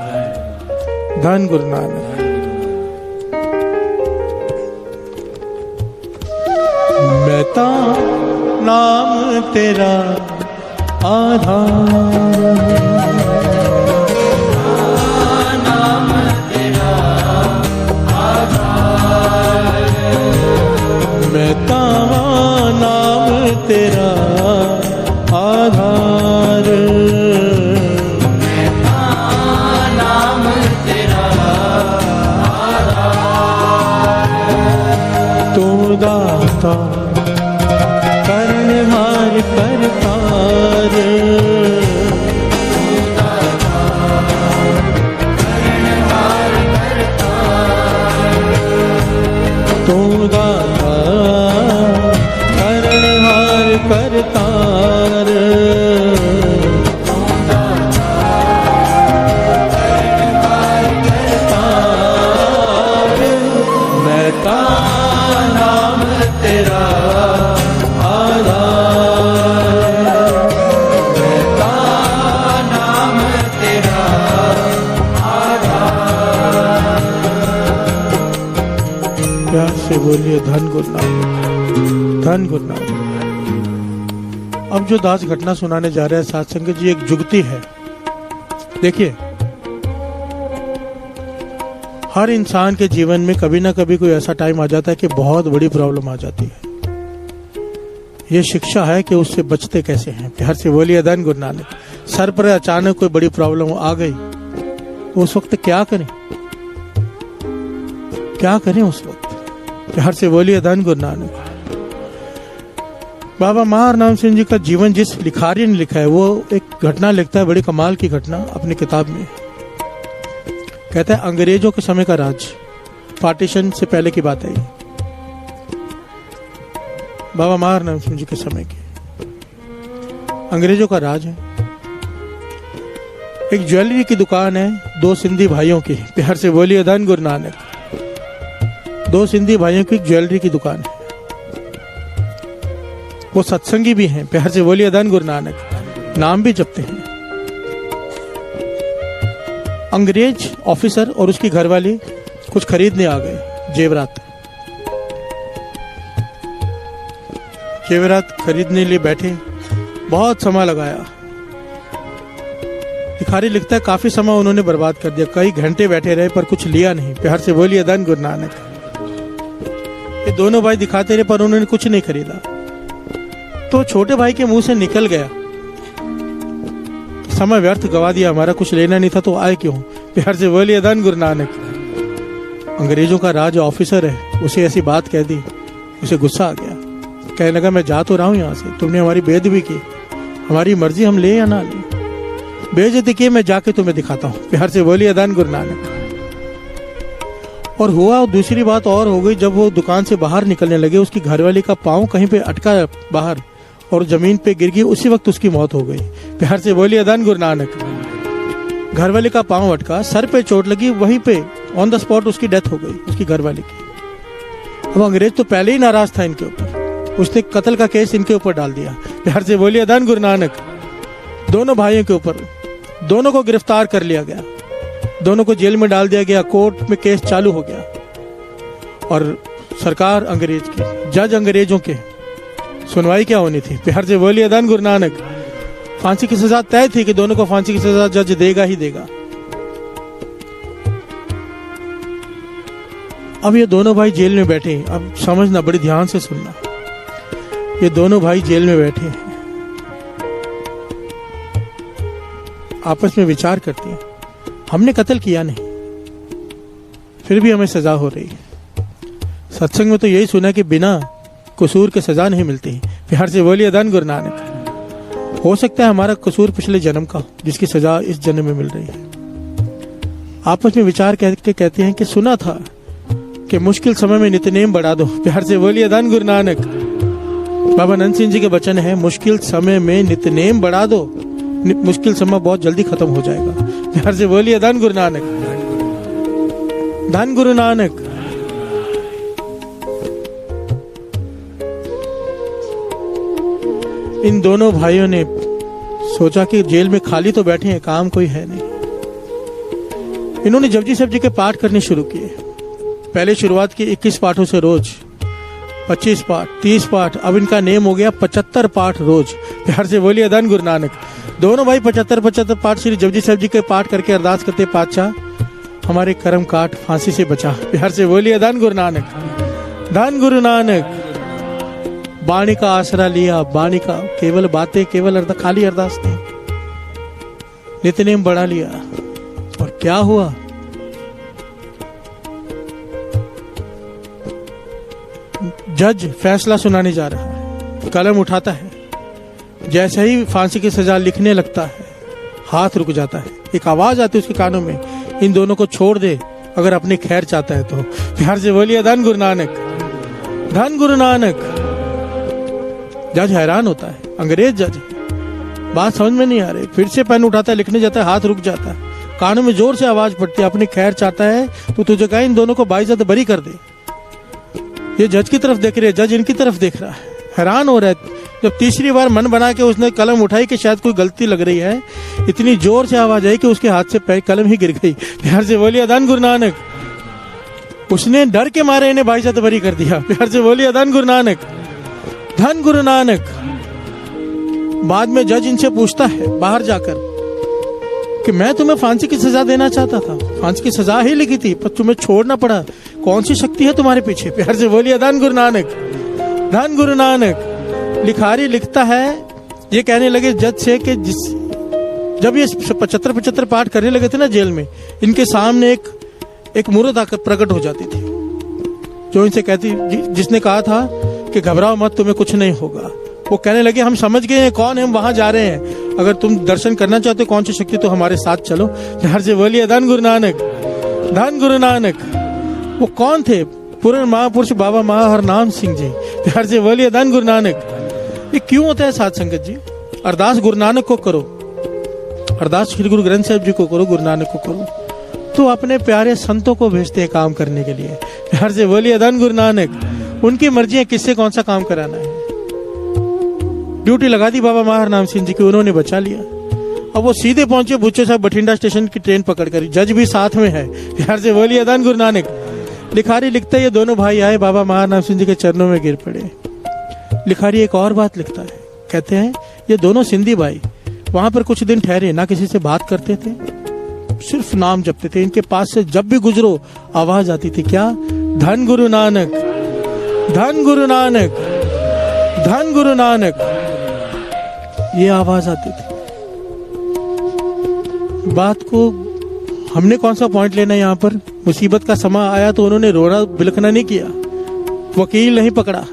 धन गुरु नानक। मैं ता नाम तेरा आधार, नाम तेरा आधार। मैं ता नाम तेरा आधार। नाम तेरा आधार। महता नाम तेरा आधार, महता नाम तेरा आधार। प्यार से बोलिए धन गुरु नानक, धन गुरु नानक। अब जो दास घटना सुनाने जा रहे हैं साथ संगत जी, एक जुगती है। देखिए, हर इंसान के जीवन में कभी ना कभी कोई ऐसा टाइम आ जाता है कि बहुत बड़ी प्रॉब्लम आ जाती है। ये शिक्षा है कि उससे बचते कैसे हैं। प्यार से बोलिए धन गुरु नानक। सर पर अचानक कोई बड़ी प्रॉब्लम आ गई तो उस वक्त क्या करें, क्या करें उस वक्त। प्यार से बोलिए धन गुरु नानक। बाबा महाराम सिंह जी का जीवन जिस लिखारी ने लिखा है, वो एक घटना लिखता है, बड़ी कमाल की घटना अपनी किताब में। कहता है अंग्रेजों के समय का राज, पार्टीशन से पहले की बात है ये, बाबा महाराम सिंह जी के समय की। अंग्रेजों का राज है। एक ज्वेलरी की दुकान है, दो सिंधी भाइयों की। प्यार से बोलिए धन गुरु नानक। दो सिंधी भाइयों की ज्वेलरी की दुकान है। वो सत्संगी भी हैं। प्यार से बोलिए धन गुरु नानक। नाम भी जपते हैं। अंग्रेज ऑफिसर और उसकी घरवाली कुछ खरीदने आ गए, जेवरात। जेवरात खरीदने लिए बैठे, बहुत समय लगाया। भिखारी लिखता है काफी समय उन्होंने बर्बाद कर दिया, कई घंटे बैठे रहे पर कुछ लिया नहीं। प्यार से बोलिए धन गुरु नानक। ये दोनों भाई दिखाते रहे पर उन्होंने कुछ नहीं खरीदा। तो छोटे भाई के मुंह से निकल गया, समय व्यर्थ गवा दिया, हमारा कुछ लेना नहीं था तो आए क्यों। प्यार से बोलिए धन गुरु नानक। अंग्रेजों का राज ऑफिसर है, उसे ऐसी बात कह दी, उसे गुस्सा आ गया। कहने लगा मैं जा तो रहा हूं यहां से, तुमने हमारी बेइज्जती की, हमारी मर्जी हम ले या ना ले, बेइज्जती की, मैं जाके तुम्हें दिखाता हूं। प्यार से बोलिए धन गुरु नानक। और हुआ दूसरी बात और हो गई, जब वो दुकान से बाहर निकलने लगे, उसकी घरवाली का पांव कहीं पे अटका बाहर और जमीन पे गिर गई, उसी वक्त उसकी मौत हो गई। प्यार से बोलिए धन गुरु नानक। घरवाली का पांव अटका, सर पे चोट लगी, वहीं पे ऑन द स्पॉट उसकी डेथ हो गई, उसकी घरवाली की। अब अंग्रेज तो पहले ही नाराज था इनके ऊपर, उसने कत्ल का केस इनके ऊपर डाल दिया। प्यार से बोलिए धन गुरु नानक। दोनों भाइयों के ऊपर, दोनों को गिरफ्तार कर लिया गया, दोनों को जेल में डाल दिया गया, कोर्ट में केस चालू हो गया। और सरकार अंग्रेज की, जज अंग्रेजों के, सुनवाई क्या होनी थी। प्यार से बोलिए धन गुरु नानक। फांसी की सजा तय थी कि दोनों को फांसी की सजा जज देगा ही देगा। अब ये दोनों भाई जेल में बैठे हैं। अब समझना, बड़ी ध्यान से सुनना। ये दोनों भाई जेल में बैठे हैं, आपस में विचार करते हैं, हमने कत्ल किया नहीं, फिर भी हमें सजा हो रही है। सत्संग में तो यही सुना कि बिना कसूर के सजा नहीं मिलती। प्यार से बोलिए धन गुरु नानक। हो सकता है हमारा कसूर पिछले जन्म का, जिसकी सजा इस जन्म में मिल रही है। आपस में विचार करके कहते हैं कि सुना था कि मुश्किल समय में नित्यनेम बढ़ा दो। प्यार से बोलिए धन गुरु नानक। बाबा नंद सिंह जी के वचन है, मुश्किल समय में नित्यनेम बढ़ा दो, मुश्किल समय बहुत जल्दी खत्म हो जाएगा। प्यार से बोलिए धन गुरु नानक। धन गुरु नानक। इन दोनों भाइयों ने सोचा कि जेल में खाली तो बैठे हैं, काम कोई है नहीं। इन्होंने जपजी साहब जी के पाठ करने शुरू किए। पहले शुरुआत की 21 पाठों से रोज, 25 पाठ, 30 पाठ, अब इनका नेम हो गया 75 पाठ रोज। प्यार से बोलिए धन गुरु नानक। दोनों भाई 75 पाठ श्री जपजी साहब जी के पाठ करके अरदास करते, पातशाह हमारे कर्म काट फांसी से बचा। प्यार से बोलिए धन गुरु नानक। धन गुरु नानक। वाणी का आसरा लिया, वाणी का केवल बातें, केवल खाली अरदास थी, नित्यनेम बढ़ा लिया। और क्या हुआ, जज फैसला सुनाने जा रहा है, कलम उठाता है, जैसे ही फांसी की सजा लिखने लगता है, हाथ रुक जाता है। एक आवाज आती है उसके कानों में, इन दोनों को छोड़ दे अगर अपनी खैर चाहता है तो। प्यार से बोलिए धन गुरु नानक। धन गुरु नानक। जज हैरान होता है, अंग्रेज जज। बात समझ में नहीं आ रही। फिर से पेन उठाता है, लिखने जाता है, हाथ रुक जाता है, कानों में जोर से आवाज पड़ती है, अपनी खैर चाहता है तो तुझे कहा इन दोनों को बाइज्जत बरी कर दे। ये जज की तरफ देख रहे हैं, जज इनकी तरफ देख रहा है, हैरान हो रहा है। जब तीसरी बार मन बना के उसने कलम उठाई कि शायद कोई गलती लग रही है, इतनी जोर से आवाज आई कि उसके हाथ से कलम ही गिर गई। प्यार से बोलिए धन गुरु नानक। उसने डर के मारे इन्हें बाइज्जत बरी कर दिया। प्यार से बोलिए धन गुरु नानक, धन गुरु नानक। बाद में जज इनसे पूछता है बाहर जाकर कि मैं तुम्हें फांसी की सजा देना चाहता था, फांसी की सजा ही लिखी थी, पर तुम्हें छोड़ना पड़ा, कौन सी शक्ति है तुम्हारे पीछे? प्यार से बोलिए धन गुरु नानक, धन गुरु नानक। लिखारी लिखता है, ये कहने लगे जज से कि जब ये 75 पाठ करने लगे थे ना जेल में, इनके सामने एक मूर्त आकर प्रकट हो जाती थी, जो इनसे कहती, जिसने कहा था कि घबराओ मत, तुम्हें कुछ नहीं होगा। वो कहने लगे हम समझ गए हैं कौन है, हम वहां जा रहे हैं, अगर तुम दर्शन करना चाहते हो कौन सी शक्ति तो हमारे साथ चलो। प्यार से बोलिए धन गुरु नानक, धन गुरु नानक। वो कौन थे? पूर्ण महापुरुष बाबा महाहरनाम सिंह जी। प्यार से बोलिए धन गुरु नानक। ये क्यों होता है साध संगत जी? अरदास गुरु नानक को करो, अरदास श्री गुरु ग्रंथ साहिब जी को करो, गुरु नानक को करो, तो अपने प्यारे संतों को भेजते हैं काम करने के लिए। प्यार से बोलिए धन गुरु नानक। उनकी मर्जी है किससे कौन सा काम कराना है। ड्यूटी लगा दी बाबा महाहरनाम सिंह जी की, उन्होंने बचा लिया। अब वो सीधे पहुंचे बुच्चे साहब बठिंडा स्टेशन की ट्रेन पकड़कर, जज भी साथ में है। प्यार से बोलिए धन गुरु नानक। लिखारी लिखता है ये दोनों भाई आए, बाबा महाहरनाम सिंह जी के चरणों में गिर पड़े। लिखारी एक और बात लिखता है, कहते हैं ये दोनों सिंधी भाई वहां पर कुछ दिन ठहरे, ना किसी से बात करते थे, सिर्फ नाम जपते थे। इनके पास से जब भी गुजरो आवाज आती थी, क्या? धन गुरु नानक, धन गुरु नानक, धन गुरु नानक, ये आवाज आती थी। बात को हमने कौन सा पॉइंट लेना है यहाँ पर? मुसीबत का समय आया तो उन्होंने रोना बिलखना नहीं किया, वकील नहीं पकड़ा,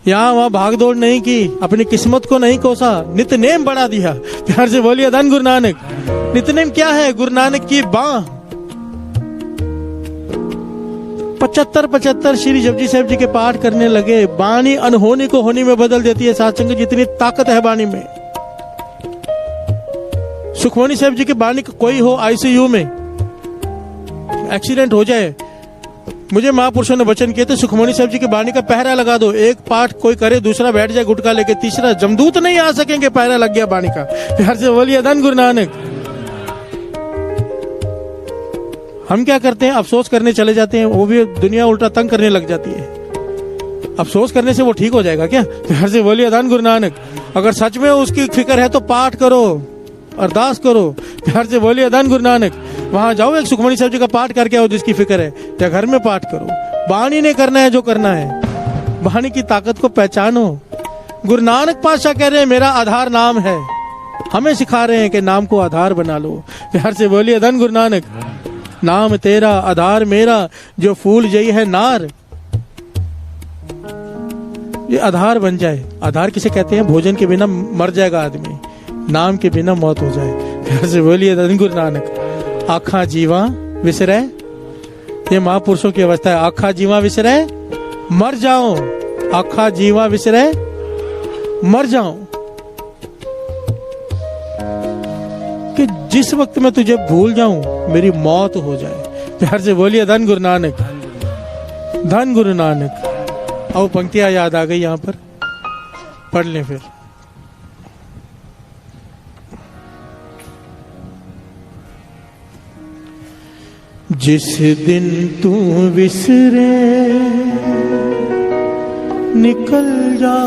यहाँ वहां भागदौड़ नहीं की, अपनी किस्मत को नहीं कोसा, नितनेम बढ़ा दिया। प्यार से बोलिए धन गुरु नानक। नितनेम क्या है? गुरु नानक की बाह। 75 श्री जपजी साहिब जी के पाठ करने लगे। बाणी अनहोनी को होनी में बदल देती है साध संगत, जितनी ताकत है बाणी में। सुखमनी साहिब जी की बाणी कोई हो आईसीयू में, एक्सीडेंट हो जाए, मुझे महापुरुषों ने वचन किए थे सुखमनी साहिब जी की बाणी का पहरा लगा दो। एक पाठ कोई करे, दूसरा बैठ जाए गुटका लेके, तीसरा जमदूत नहीं आ सकेंगे, पहरा लग गया बाणी का। प्यार से बोलिए धन गुरु नानक। हम क्या करते हैं? अफसोस करने चले जाते हैं, वो भी दुनिया उल्टा तंग करने लग जाती है। अफसोस करने से वो ठीक हो जाएगा क्या? प्यार से बोलिए धन गुरु नानक। अगर सच में उसकी फिक्र है तो पाठ करो, अरदास करो। प्यार से बोलिए धन गुरु नानक। वहां जाओ, एक सुखमनी साहिब जी का पाठ करके आओ जिसकी फिक्र है, या घर में पाठ करो। बाणी ने करना है जो करना है, बाणी की ताकत को पहचानो। गुरु नानक पातशाह कह रहे हैं मेरा आधार नाम है, हमें सिखा रहे हैं कि नाम को आधार बना लो। प्यार से बोलिए धन गुरु नानक। नाम तेरा आधार मेरा, जो फूल जई है नार। ये आधार बन जाए। आधार किसे कहते हैं? भोजन के बिना मर जाएगा आदमी, नाम के बिना मौत हो जाए। प्यार से बोलिए धन गुरु नानक। आखा जीवा विसरे, ये महापुरुषों की अवस्था है। आखा जीवा विसरे मर जाओ, आखा जीवा विसरे मर जाओ। कि जिस वक्त मैं तुझे भूल जाऊं मेरी मौत हो जाए। प्यार से बोलिए धन गुरु नानक, धन गुरु नानक। और पंक्तियां याद आ गई, यहां पर पढ़ लें फिर। जिस दिन तू विसरे निकल जा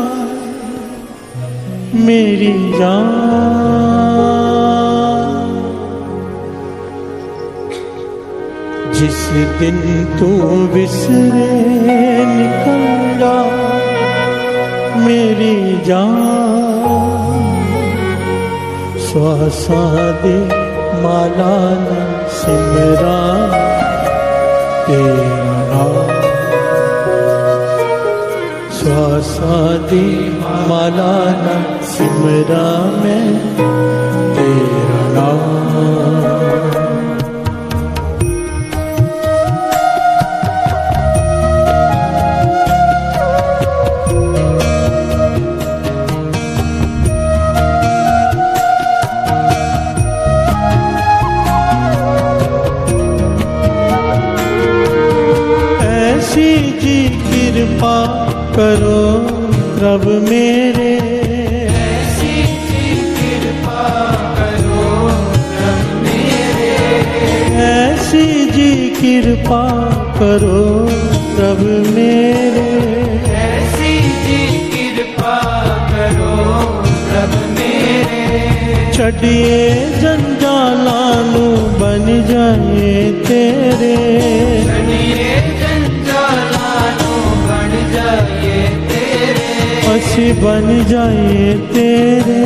मेरी जान, जिस दिन तू विसरे निकल जा मेरी जान, श्वासा दे माला न सिमरा तेरा नाम, श्वासा दे माला न सिमरा मैं तेरा नाम। करो प्रभु मेरे, ऐसी कृपा करो प्रभु मेरे, ऐसी जी कृपा करो प्रभु मेरे, ऐसी जी कृपा करो प्रभु मेरे, छड़िए जंजालानू बन जाए तेरे, छड़िए जंजालानू बन जाए तेरे, असी बन जाए तेरे,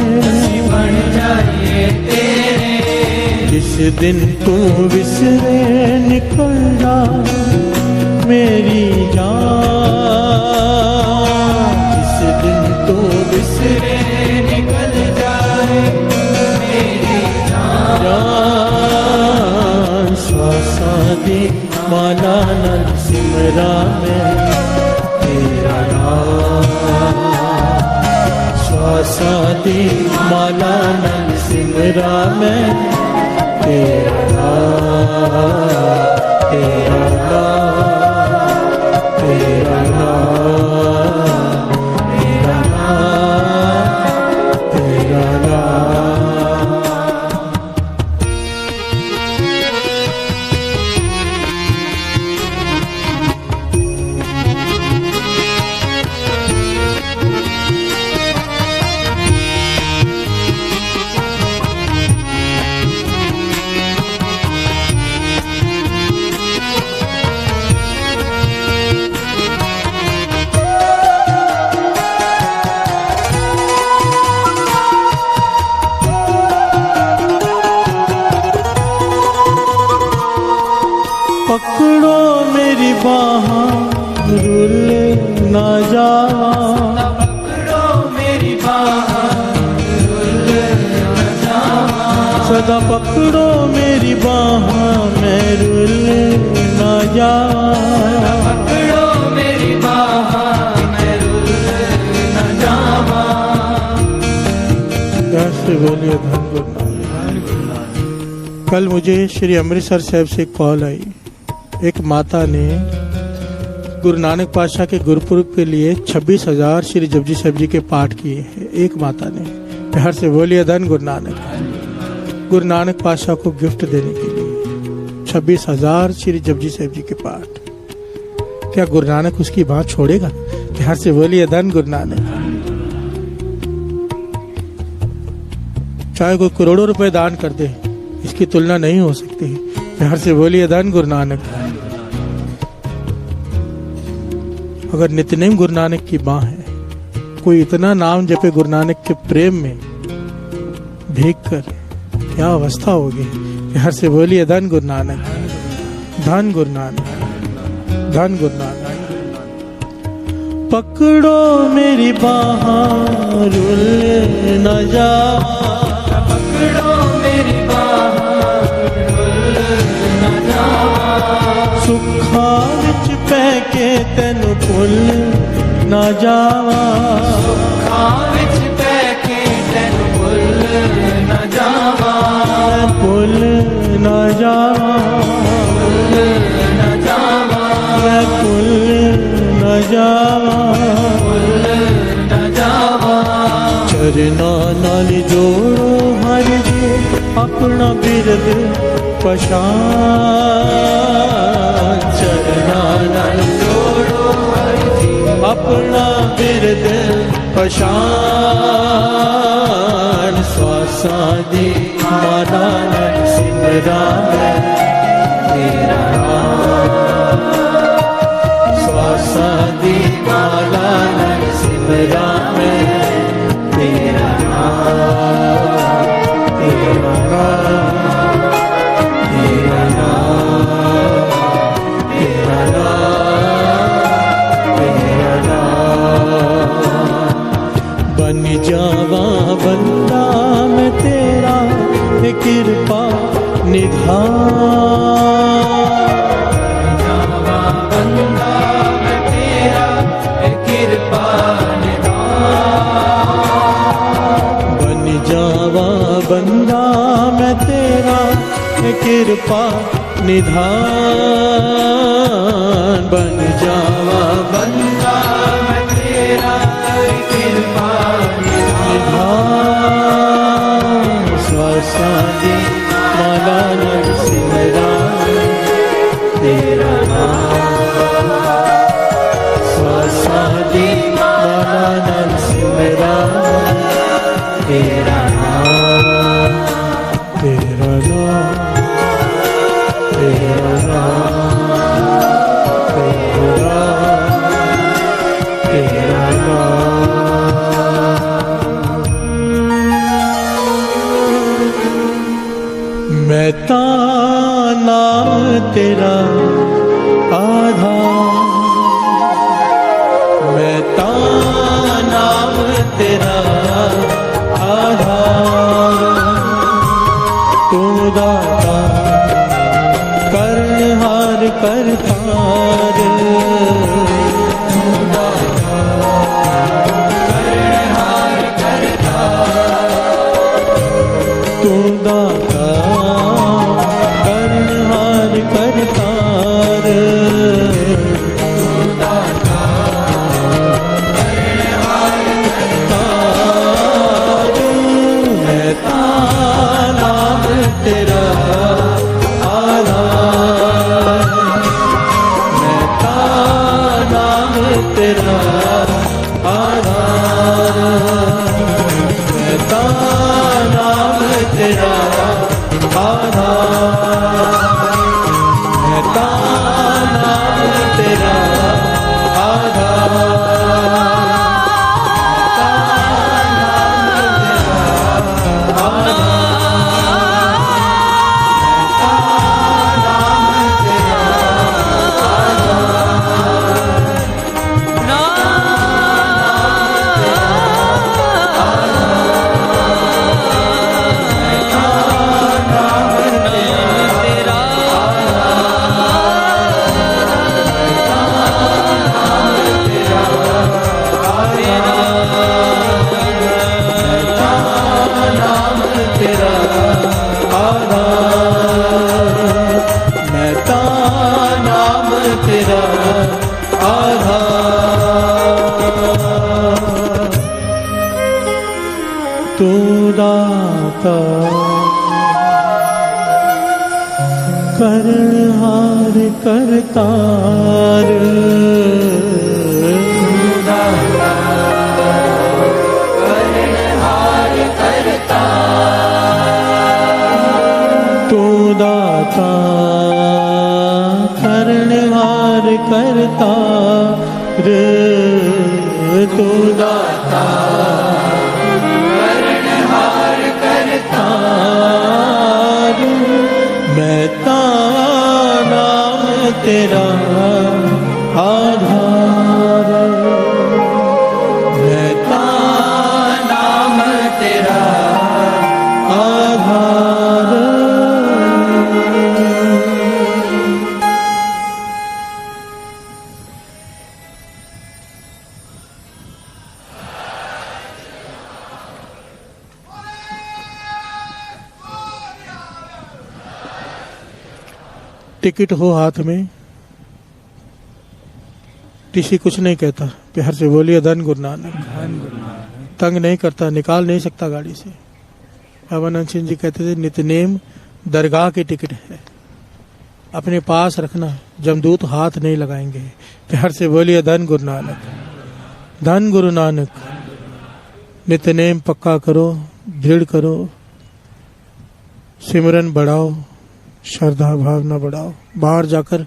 बन जाए तेरे, जिस दिन तू विसरे निकल जा मेरी जान, जिस दिन तू विसरे निकल जाए मेरी जान, श्वासा दी माला नल सिमरा में तेरा नाम, श्वासा दी माला नल सिमरा में तेरा नाम, तेरा नाम, तेरा नाम, तेरा नाम, तेरा नाम। पकड़ो मेरी बाहाँ रुल ना जावा, पकड़ो मेरी बाहाँ रुल न जावा, सदा पकड़ो मेरी बाहाँ मैं रुल ना जावा, पकड़ो मेरी बाहाँ मैं रुल न जावा। कैसे बोलिए धन गुरु नानक। कल मुझे श्री अमृतसर साहब से एक कॉल आई, एक माता ने गुरु नानक पातशाह के गुरुपुरब के लिए 26,000 श्री जपजी साहिब जी के पाठ किए हैं। एक माता ने, प्यार से बोलिए धन गुरु नानक। गुरु नानक पातशाह को गिफ्ट देने के लिए 26,000 श्री जपजी साहिब जी के पाठ। क्या गुरु नानक उसकी बात छोड़ेगा? प्यार से बोलिए धन गुरु नानक। चाहे कोई करोड़ों रुपए दान कर दे, इसकी तुलना नहीं हो सकती। प्यार से बोलिए धन गुरु नानक। अगर नित्यनेम गुरु नानक की माँ है, कोई इतना नाम जपे गुरु नानक के प्रेम में भीग कर, क्या अवस्था होगी। प्यार से बोलिए धन गुरु नानक, धन गुरु नानक, धन गुरु नानक। पकड़ो मेरी बाहाँ रुल न जावा, पकड़ो मेरी बाहाँ रुल न जावा, सुखा विच पै के तेनु भुल न जावा, खां विच पै के तैनू भुल न जावा, भुल न जावा, भुल न जावा, मैं भुल न जावा, भुल न जावा। चरना नाल जोड़ो हर जी अपना बिरद पछान, चरना नाल जोड़ो हर जी अपना बिरद पछान, श्वासा दी माला नल सिमरा में तेरा नाम, श्वासा दी माला नल सिमरा में तेरा नाम, तेरा नाम, तेरा नाम, तेरा नाम, तेरा नाम। बन जावा बंदा मैं तेरा, कृपा निधान, जावा बंदा मैं तेरा, कृपा निधान। बन जावा बंदा मैं तेरा, कृपा निधान, बन जावा बंदा मैं तेरा, कृपा श्वासादी माला नरसिमरा तेरा नाम श्वासादी माला नरसिमरा तेरा नाम तेरा नाम तेरा नाम तेरा तेरा नाम मैं नाम तेरा आधार मैं नाम तेरा आधार तू दाता कर्णहार करतार तू दाता कर्णहार करतार नाम तेरा आधार मैं नाम तेरा आधार मैं नाम तेरा आधार मैं नाम तेरा तू दाता कर्णहार करतार तू दाता कर्णहार करतार तू दाता मैं नाम तेरा आधार मैं नाम तेरा आधार टिकट हो हाथ में टीसी कुछ नहीं कहता, प्यार से बोलिए धन गुरु नानक। तंग नहीं करता, निकाल नहीं सकता गाड़ी से। अवनंद सिंह जी कहते थे नित्यनेम दरगाह की टिकट है, अपने पास रखना, जमदूत हाथ नहीं लगाएंगे। प्यार से बोलिए धन गुरु नानक, धन गुरु नानक। नित्यनेम पक्का करो, दृढ़ करो, सिमरन बढ़ाओ, श्रद्धा भावना बढ़ाओ, बाहर जाकर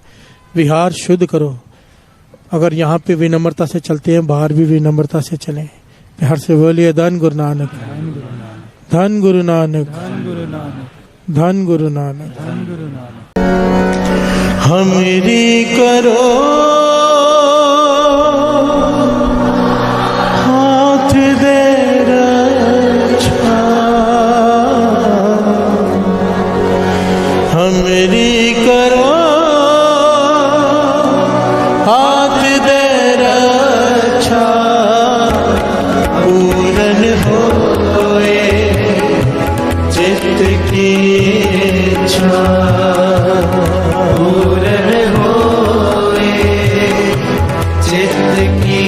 विहार शुद्ध करो। अगर यहाँ पे विनम्रता से चलते हैं, बाहर भी विनम्रता से चलें। प्यार से बोलिए धन गुरु नानक, धन गुरु नानक, धन गुरु नानक। हमरी करो हाथ दे रक्षा, हमरी करो हाथ दे रक्षा, पूरन होए चित्त की इच्छा, पूरन होए चित्त की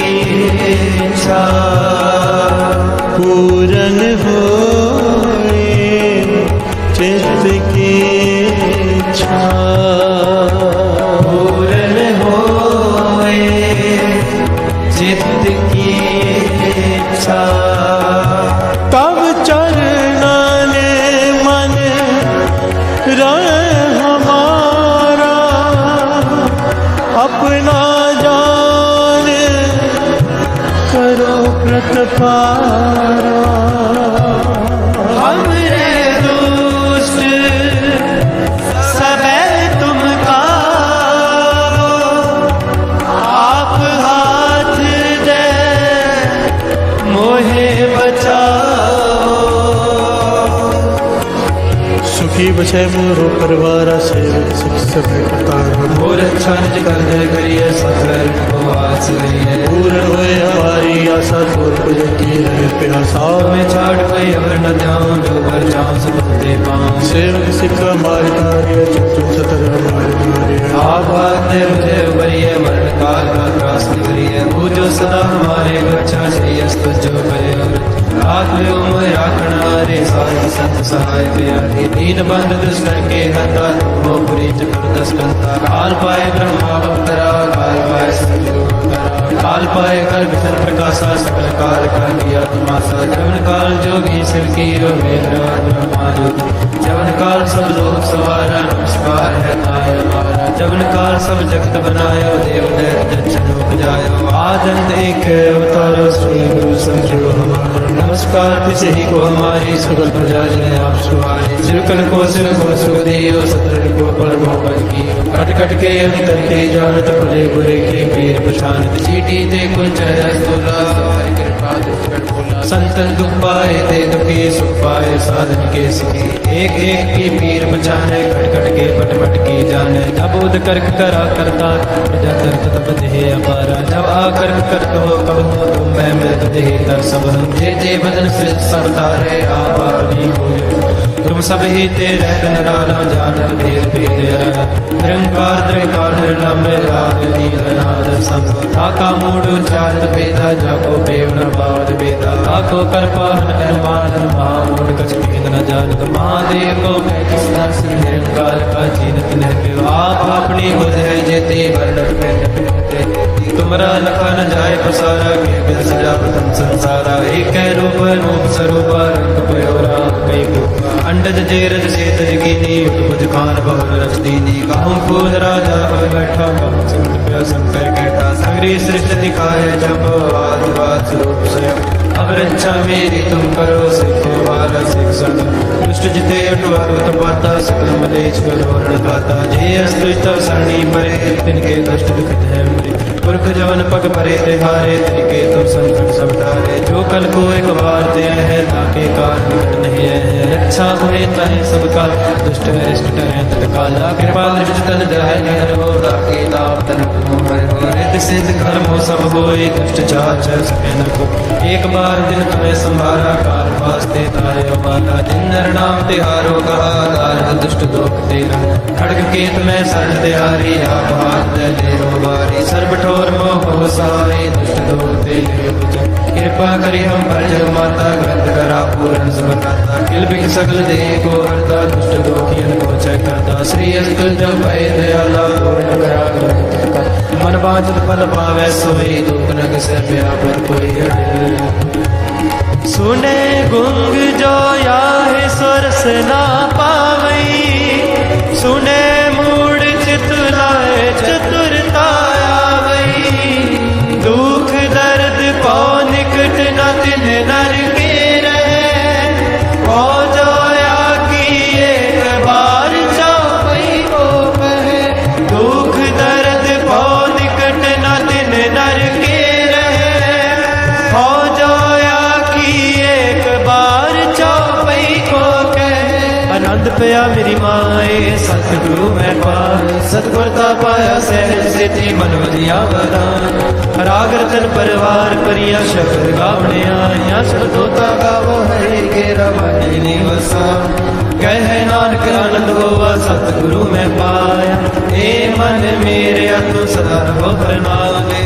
इच्छा। पारा हमरे दुष्ट सबे तुम कावो आप हाथ दे मोहे बचाओ सुखी बचे मोरो परिवार सेवक सिख समय कतार और अच्छा निज कर दे करिए सफर उपवास करिए पूर्ण होए हमारी आशा दूर पुज की रहे प्यासा मैं छाड़ कोई अवर न जाऊं जो कर जाऊं सब दे पाऊं सेवक सिख हमारे कार्य चतुर सतर हमारे नारे आप आते मुझे उबरिए मरण काल का त्रास करिए पूजो सदा हमारे रक्षा श्रेय जो करे रात में उम्र राखना रे सारी संत सहाय प्यारी दीन बंद दुष्ट के हता वो पुरी चतुर्दश कंता काल पाए ब्रह्मा अवतरा काल पाए सतगुरु अवतरा काल पाए कर विचर प्रकाशा सकल काल का किया तमाशा जवन काल जोगी शिव की ब्रह्मा ज्योति जवन काल सब लोग सवारा नमस्कार है ताय हमारा जवन काल सब जगत बनायो देव दैत्य लोक जायो आदंत एक अवतारो श्री गुरु समझो हमारा नमस्कार किसी को हमारी सकल प्रजा जय आप सुहारे सिरकल को सिर को सुखदेव सतर को परमो बल की कट कट के अंतर के जानत भले बुरे के पीर पछानत चीटी दे कुंज रसोला कृपा दुष्ट बोला संतन दुख पाए दे दुखी सुख पाए साधन के सुखी एक एक की पीर पछाने कट कट के पट पट की जाने जब उद कर्क करा करता प्रजा करत तब देह अपारा जब आकर करत हो कब हो तुम मैं मृत देह कर सब हम जे बदन से सब तारे आपानी हो तुम सब ही तेरे नराला जानत भेद भेद निरंकार द्रकार निर्लम राग नीलनाद सब ताका मूड चारत भेदा जाको बेव न बावद बेदा ताको करपान अरमान महामूड कछ भेद न जानत महादेव को मैं किस दर्श निरंकार का जीनत न पेव आप अपनी बुध है जेते वर्णत में तुमरा लखा न जाए पसारा के बिन सजा प्रथम संसारा एक रूप रूप स्वरूप रंग पयोरा कई अंडज जेरज सेतज कीनी बुझ खान बहुल रच दीनी कहूँ खुद राजा अब बैठा कहूँ सिमट प्या शंकर कहता संग्री सृष्टि दिखाए जब आदिवाद स्वरूप स्वयं अब रक्षा मेरी तुम करो सिखो वाला सिख सद दुष्ट जिते अटुअत पाता सकल मलेच करो रणगाता जे अस्तुत सरणी मरे तिनके दुष्ट दुखित है मरे पुरख जवन पग परे तिहारे तिनके तुम संकट सब तारे जो कल को एक बार दे है ताके काल मिट नहीं है रक्षा हुए तहे सबका दुष्ट अरिष्ट टरे तत्काला कृपा दृष्टि तन जाय निहर हो ताके लाभ तन मोहर हो रिद्ध सिद्ध कर्म हो सब होए दुष्ट चाच सके न को एक बार दिन तुम्हें संभारा काल वास्ते तारे माता दिन नर नाम तिहारो कहा दार दुष्ट दोख तेरा खड़ग के तुम्हें शरण तिहारी आप हाथ दे रो बारी सर्व ठोर मोह हो सहाय दुष्ट दोख तेरे कृपा करी हम पर जग माता ग्रंथ करा पूर्ण समताता किल बिक सकल देह को हरता दुष्ट दोखियन को चय करता श्री अस्तुल जब भय दयाला पूर्ण करा ग्रंथ का मन वांछित फल पावै सोई दुख नग से व्यापर कोई अड़े सुने गुंग जो याहे सुरस ना पावई सुने मूड चित लाए चतुरता आवई दुख दर्द पौ निकट न दिन नर के रहे पौ जो या की एक बार चौपई को कहे दुख दर्द पौ निकट न दिन नर के रहे पौ जो या की एक बार चौपई को कहे आनंद पया मेरी माए सतगुरु मैं पार सतगुरता पाया सहज से थी मन वधिया वरदान राग रतन परिवार परिया शब्द गावने आया शब्दोता गावो हरि के रवानी वसा कहे नानक आनंद होवा सतगुरु मैं पाया ए मन मेरे तू सदा रहो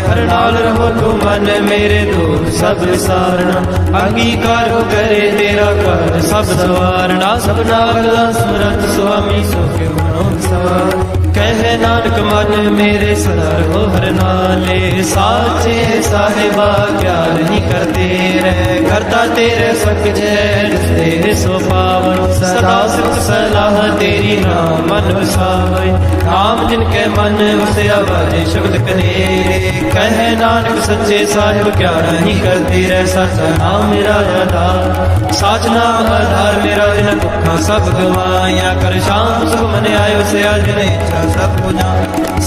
हरनाल रहो तू मन मेरे दूर सब सारना अंगीकार हो करे तेरा कर सब सवारना सब नागला सुरत स्वामी सुख मनोसार कहे नानक मन मेरे सदा रहो हर नाले साचे साहिबा क्या नहीं करते रहे करता तेरे सक जय तेरे सो पावन सदा सिफत सलाह तेरी नाम मन वसावे नाम जिनके मन वसिया बाजे शब्द कनेरे कहे नानक सच्चे साहिब क्या नहीं करते रह साचा नाम मेरा आधार साच नाम आधार मेरा जिन दुखा सब गवाया कर शाम सुख मन आए वसिया जिन इच्छा सब पुजा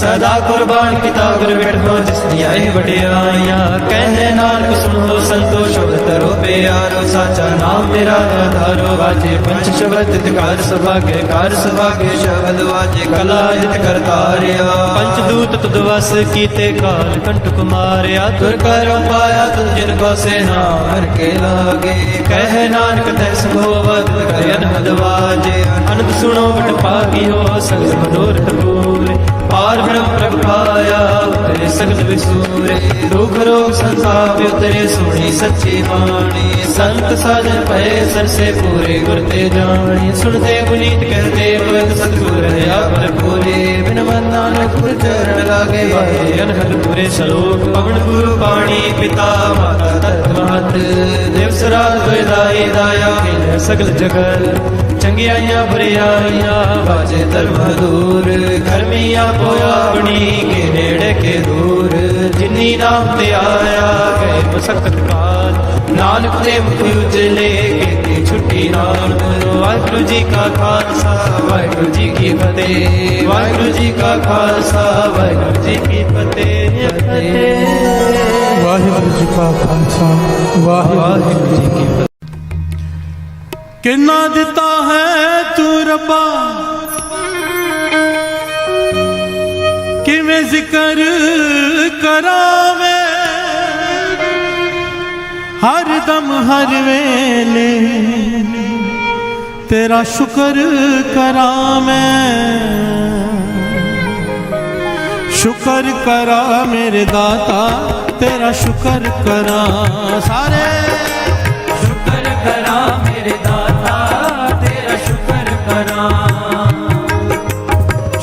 सदा कुर्बान किता गुर बैठो जिसनी आए वडियाया कहे नानक सुनो संतो शब्द तरो प्यारो साचा नाम मेरा आधारो वाजे पंच शब्द तिकार सभागे कार सभागे शब्द वाजे कला जित करतारिया पंचदूत तुद वस कीते काल कंठ कुमारिया तुर कर पाया तुम जिनको से नार के लागे कह नानक तै संभोवत कयन हदवाजे अनंत सुनो बट पागी हो सगल मनोरथ पूरे पार ब्रह्म प्रभ पाया उतरे सगल विसूरे दुख रोग संताप उतरे सुनी सच्ची वाणी संत साजन भय सर से पूरे गुर ते जानी सुनते पुनीत कहते पवित्र सतगुर है पर पूरे बिन मन नानक गुर चरण लागे भाई अनहद पूरे श्लोक पवन गुरु पाणी पिता माता तत्वत देव सराज दाई दाया के सगल जगत चंगियाइया बुरियाइया बाजे धर्म दूर गर्मिया पोया बनी के नेड़े के दूर जिन्नी नाम ते आया गए मसकत काल नानक ते मुख उजले के छुट्टी नाम वाहिगुरु जी का खालसा वाहिगुरु जी की फतेह वाहिगुरु जी का खालसा वाहिगुरु जी की फतेह वाहिगुरु जी का खालसा वाहिगुरु जी की फतेह। किन्ना दिता है तू रब्बा किवें जिक्र करावे हर दम हर वेले तेरा शुक्र करा मैं शुक्र करा मेरे दाता तेरा शुक्र करा सारे शुक्र करा मेरे दाता तेरा शुक्र करा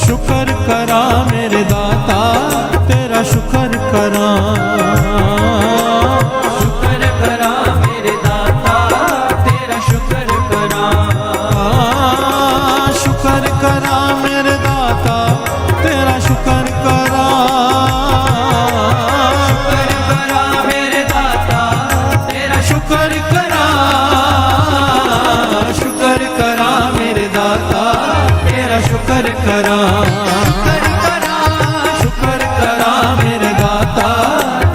शुक्र करा मेरे दाता तेरा शुक्र करा शुक्र करा मेरे दाता तेरा शुक्र करा शुक्र करा मेरे दाता तेरा शुक्र करा शुक्र करा मेरे दाता तेरा शुक्र करा शुक्र करा मेरे दाता तेरा शुक्र करा शुक्र करा मेरे दाता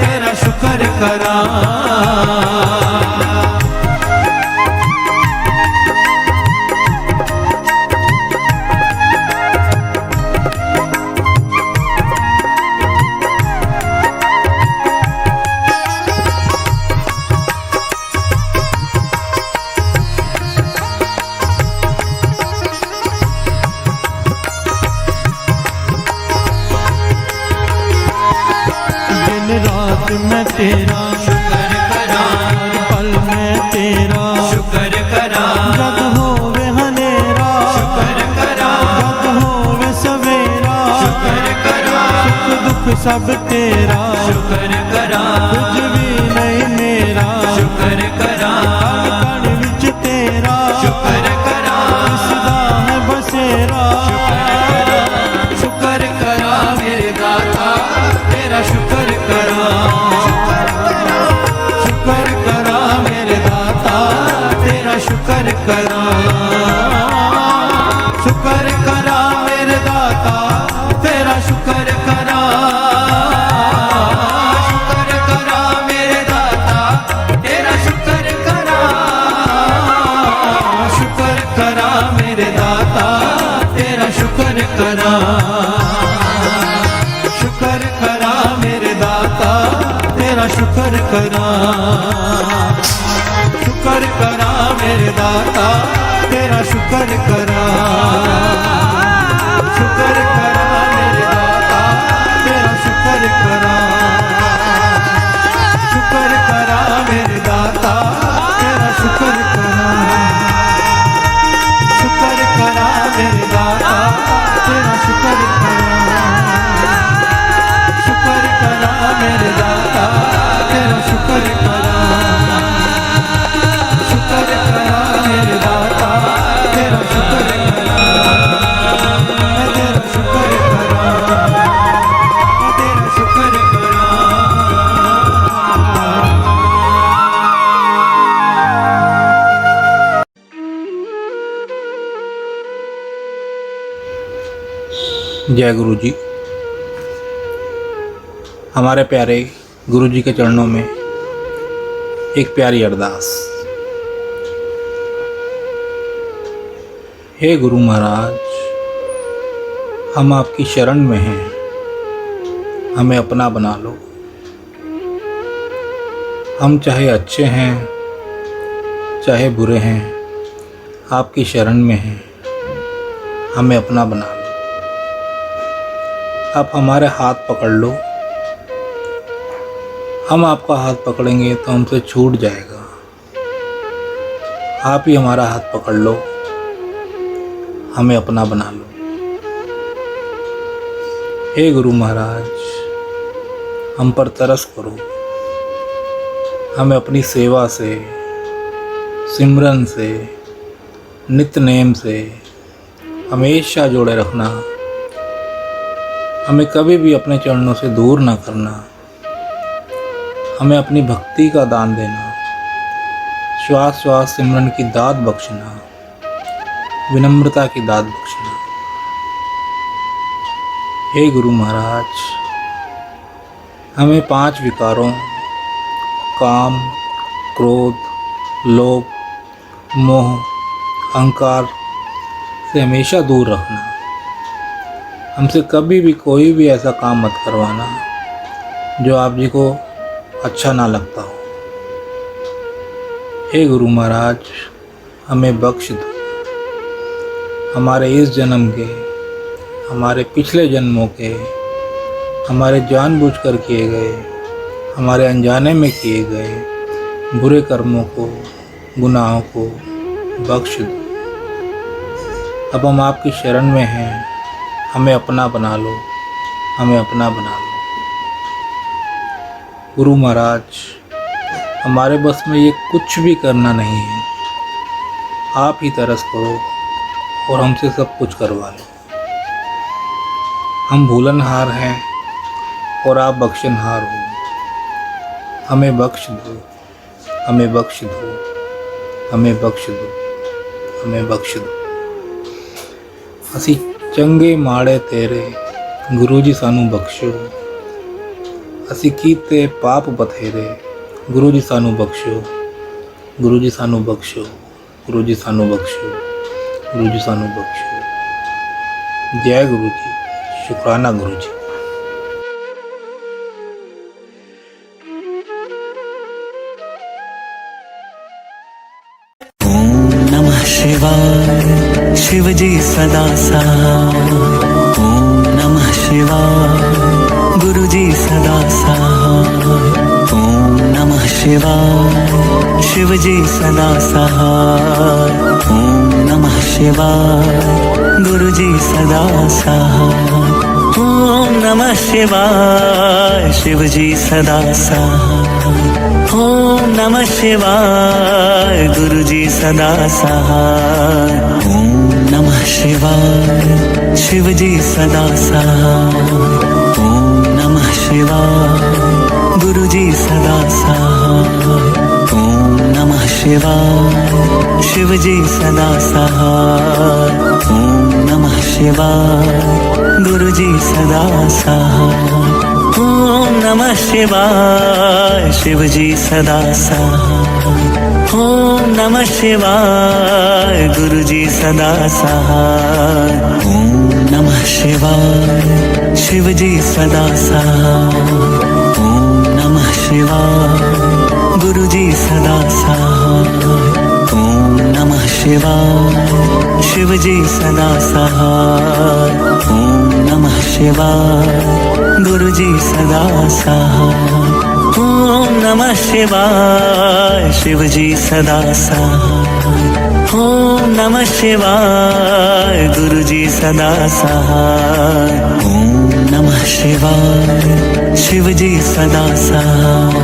तेरा शुक्र करा रात में तेरा शुक्र करा हर पल में तेरा शुक्र करा जग होवे हनेरा शुक्र करा जग होवे सवेरा शुक्र करा सुख दुख सब तेरा शुक्र करा कुछ भी नहीं मेरा शुक्र करा कण कण विच तेरा शुक्र करा सदा है बसेरा शुक्र करा मेरे दाता तेरा शुक्र करा शुक्र करा मेरे दाता तेरा शुक्र करा शुक्र करा मेरे दाता तेरा शुक्र करा शुक्र करा मेरे दाता तेरा शुक्र करा शुक्र करा मेरे दाता तेरा शुक्र करा शुक्र करा मेरे दाता तेरा शुक्र करा शुक्र करा मेरे दाता तेरा शुक्र करा शुक्र करा मेरे दाता तेरा शुक्र करा शुक्र करा मेरे दाता तेरा शुक्र करा शुक्र करा मेरे दाता तेरा शुक्र करा शुक्र करा मेरे दाता तेरा शुक्र करा शुक्र करा मेरे दाता जय गुरु जी। हमारे प्यारे गुरु जी के चरणों में एक प्यारी अरदास। हे गुरु महाराज, हम आपकी शरण में हैं, हमें अपना बना लो। हम चाहे अच्छे हैं चाहे बुरे हैं, आपकी शरण में हैं, हमें अपना बना लो। आप हमारे हाथ पकड़ लो, हम आपका हाथ पकड़ेंगे तो हमसे छूट जाएगा। आप ही हमारा हाथ पकड़ लो, हमें अपना बना लो। हे गुरु महाराज, हम पर तरस करो, हमें अपनी सेवा से, सिमरन से, नित्य नेम से हमेशा जोड़े रखना। हमें कभी भी अपने चरणों से दूर ना करना। हमें अपनी भक्ति का दान देना, श्वास श्वास सिमरन की दात बख्शना, विनम्रता की दात बख्शना। हे गुरु महाराज, हमें 5 विकारों काम, क्रोध, लोभ, मोह, अहंकार से हमेशा दूर रखना। हमसे कभी भी कोई भी ऐसा काम मत करवाना जो आप जी को अच्छा ना लगता हो। हे गुरु महाराज, हमें बख्श दो। हमारे इस जन्म के, हमारे पिछले जन्मों के, हमारे जानबूझकर किए गए, हमारे अनजाने में किए गए बुरे कर्मों को, गुनाहों को बख्श दो। अब हम आपकी शरण में हैं, हमें अपना बना लो, हमें अपना बना लो। गुरु महाराज, हमारे बस में ये कुछ भी करना नहीं है। आप ही तरस करो और हमसे सब कुछ करवा लो। हम भूलनहार हैं और आप बख्शनहार हो। हमें बख्श दो, हमें बख्श दो, हमें बख्श दो, हमें बख्श दो। असी चंगे माड़े तेरे, गुरु जी सानू बख्शो। असी कीते पाप बथेरे, गुरु जी सानू बख्शो, गुरु जी सानू बख्शो, गुरु जी सानू बख्शो, गुरु जी सानू बख्शो। जय गुरु जी, शुक्राना गुरु जी। नमः शिवाय, शिव जी सदा सहाय। ओम नमः शिवाय, गुरु जी सदा सहाय। ओम नमः शिवाय, शिव जी सदा सहाय। ओम नमः शिवाय, गुरु जी सदा सहाय। ओम नमः शिवाय, शिव जी सदा सहाय। ओम नमः शिवाय, गुरु जी सदा सहाय। ओम नमः शिवाय, शिव जी सदा सहाय। ओम नमः शिवाय, गुरु जी सदा सहाय। ओम नमः शिवाय, शिव जी सदा सहाय। ओम नमः शिवाय, गुरु जी सदा सहाय। ओम नमः शिवाय, शिव जी सदा सहाय। ओम नमः शिवाय, गुरु जी सदा सहाय। ओम नमः शिवाय, शिव जी सदा सहाय। ओम नमः शिवाय, गुरु जी सदा सहाय। ओम नमः शिवाय, शिव जी सदा सहाय। ओम नमः शिवाय, गुरु जी सदा सहाय। ओम नमः शिवाय, शिव जी सदा सहाय। ओम नमः शिवाय, गुरु जी सदा सहाय। ओम नमः शिवाय, शिव जी सदा सहाय।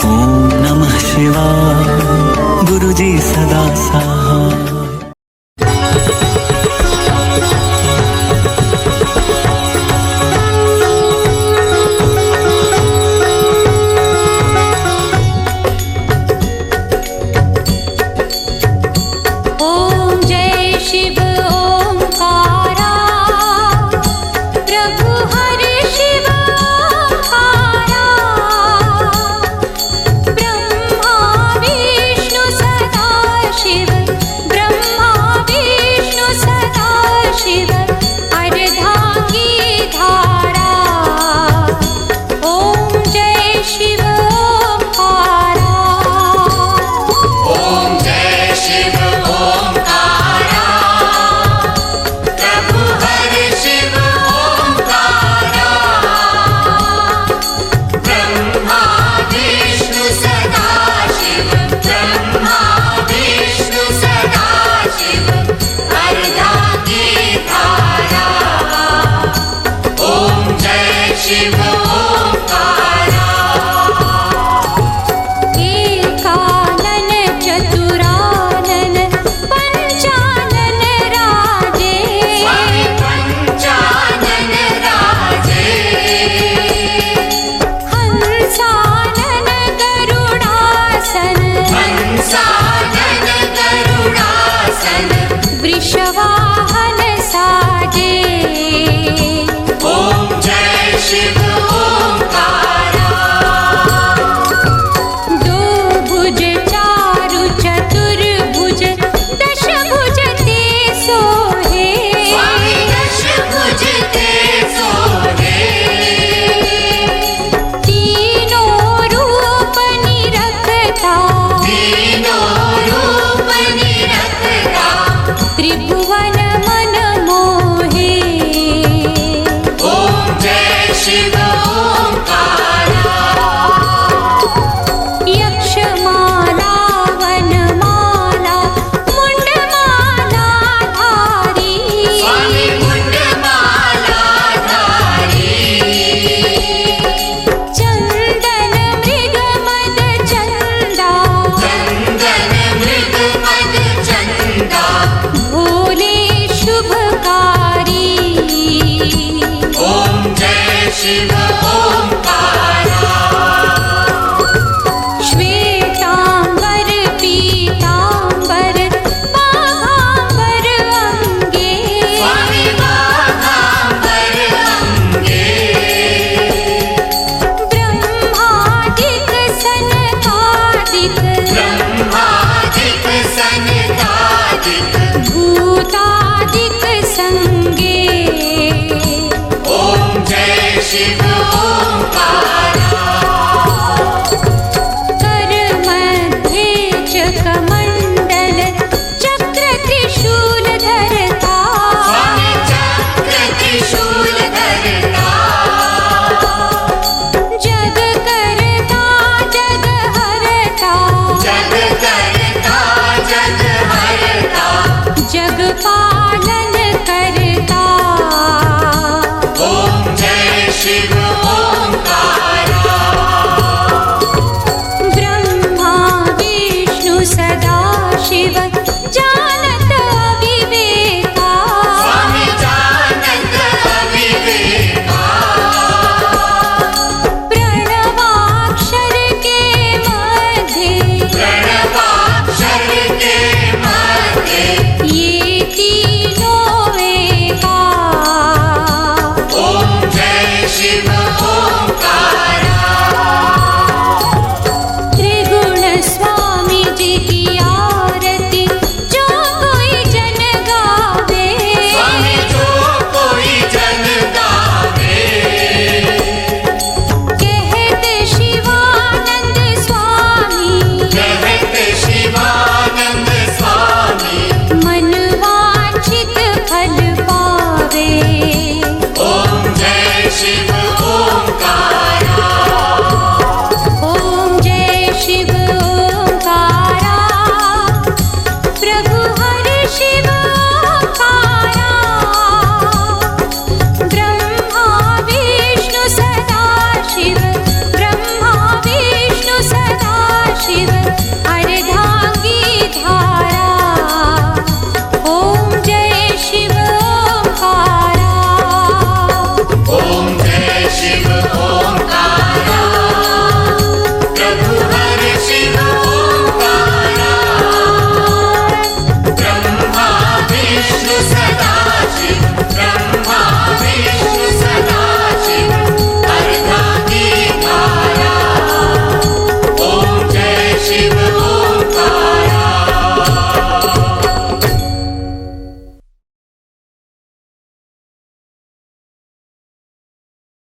ओम नमः शिवाय, गुरु जी सदा सहाय। ओम जय शिव ओंकारा, वाहन साजे। ओम जय शिव ओंकारा। दो भुज चारु चतुर्भुज दश भुज ते सोहे। स्वामी दश भुज ते सोहे। तीनों रूप निरखता। तीनों रूप निरखता। त्रिभुवन मन मोहे। ओम जय शिव ओंकारा। यक्षमाला वनमाला मुंडमाला धारी। स्वामी मुंडमाला धारी। चंदन मृग मद चंदा। चंदन मृग मद चंदा। भोले शुभकारी। ओम जय शिव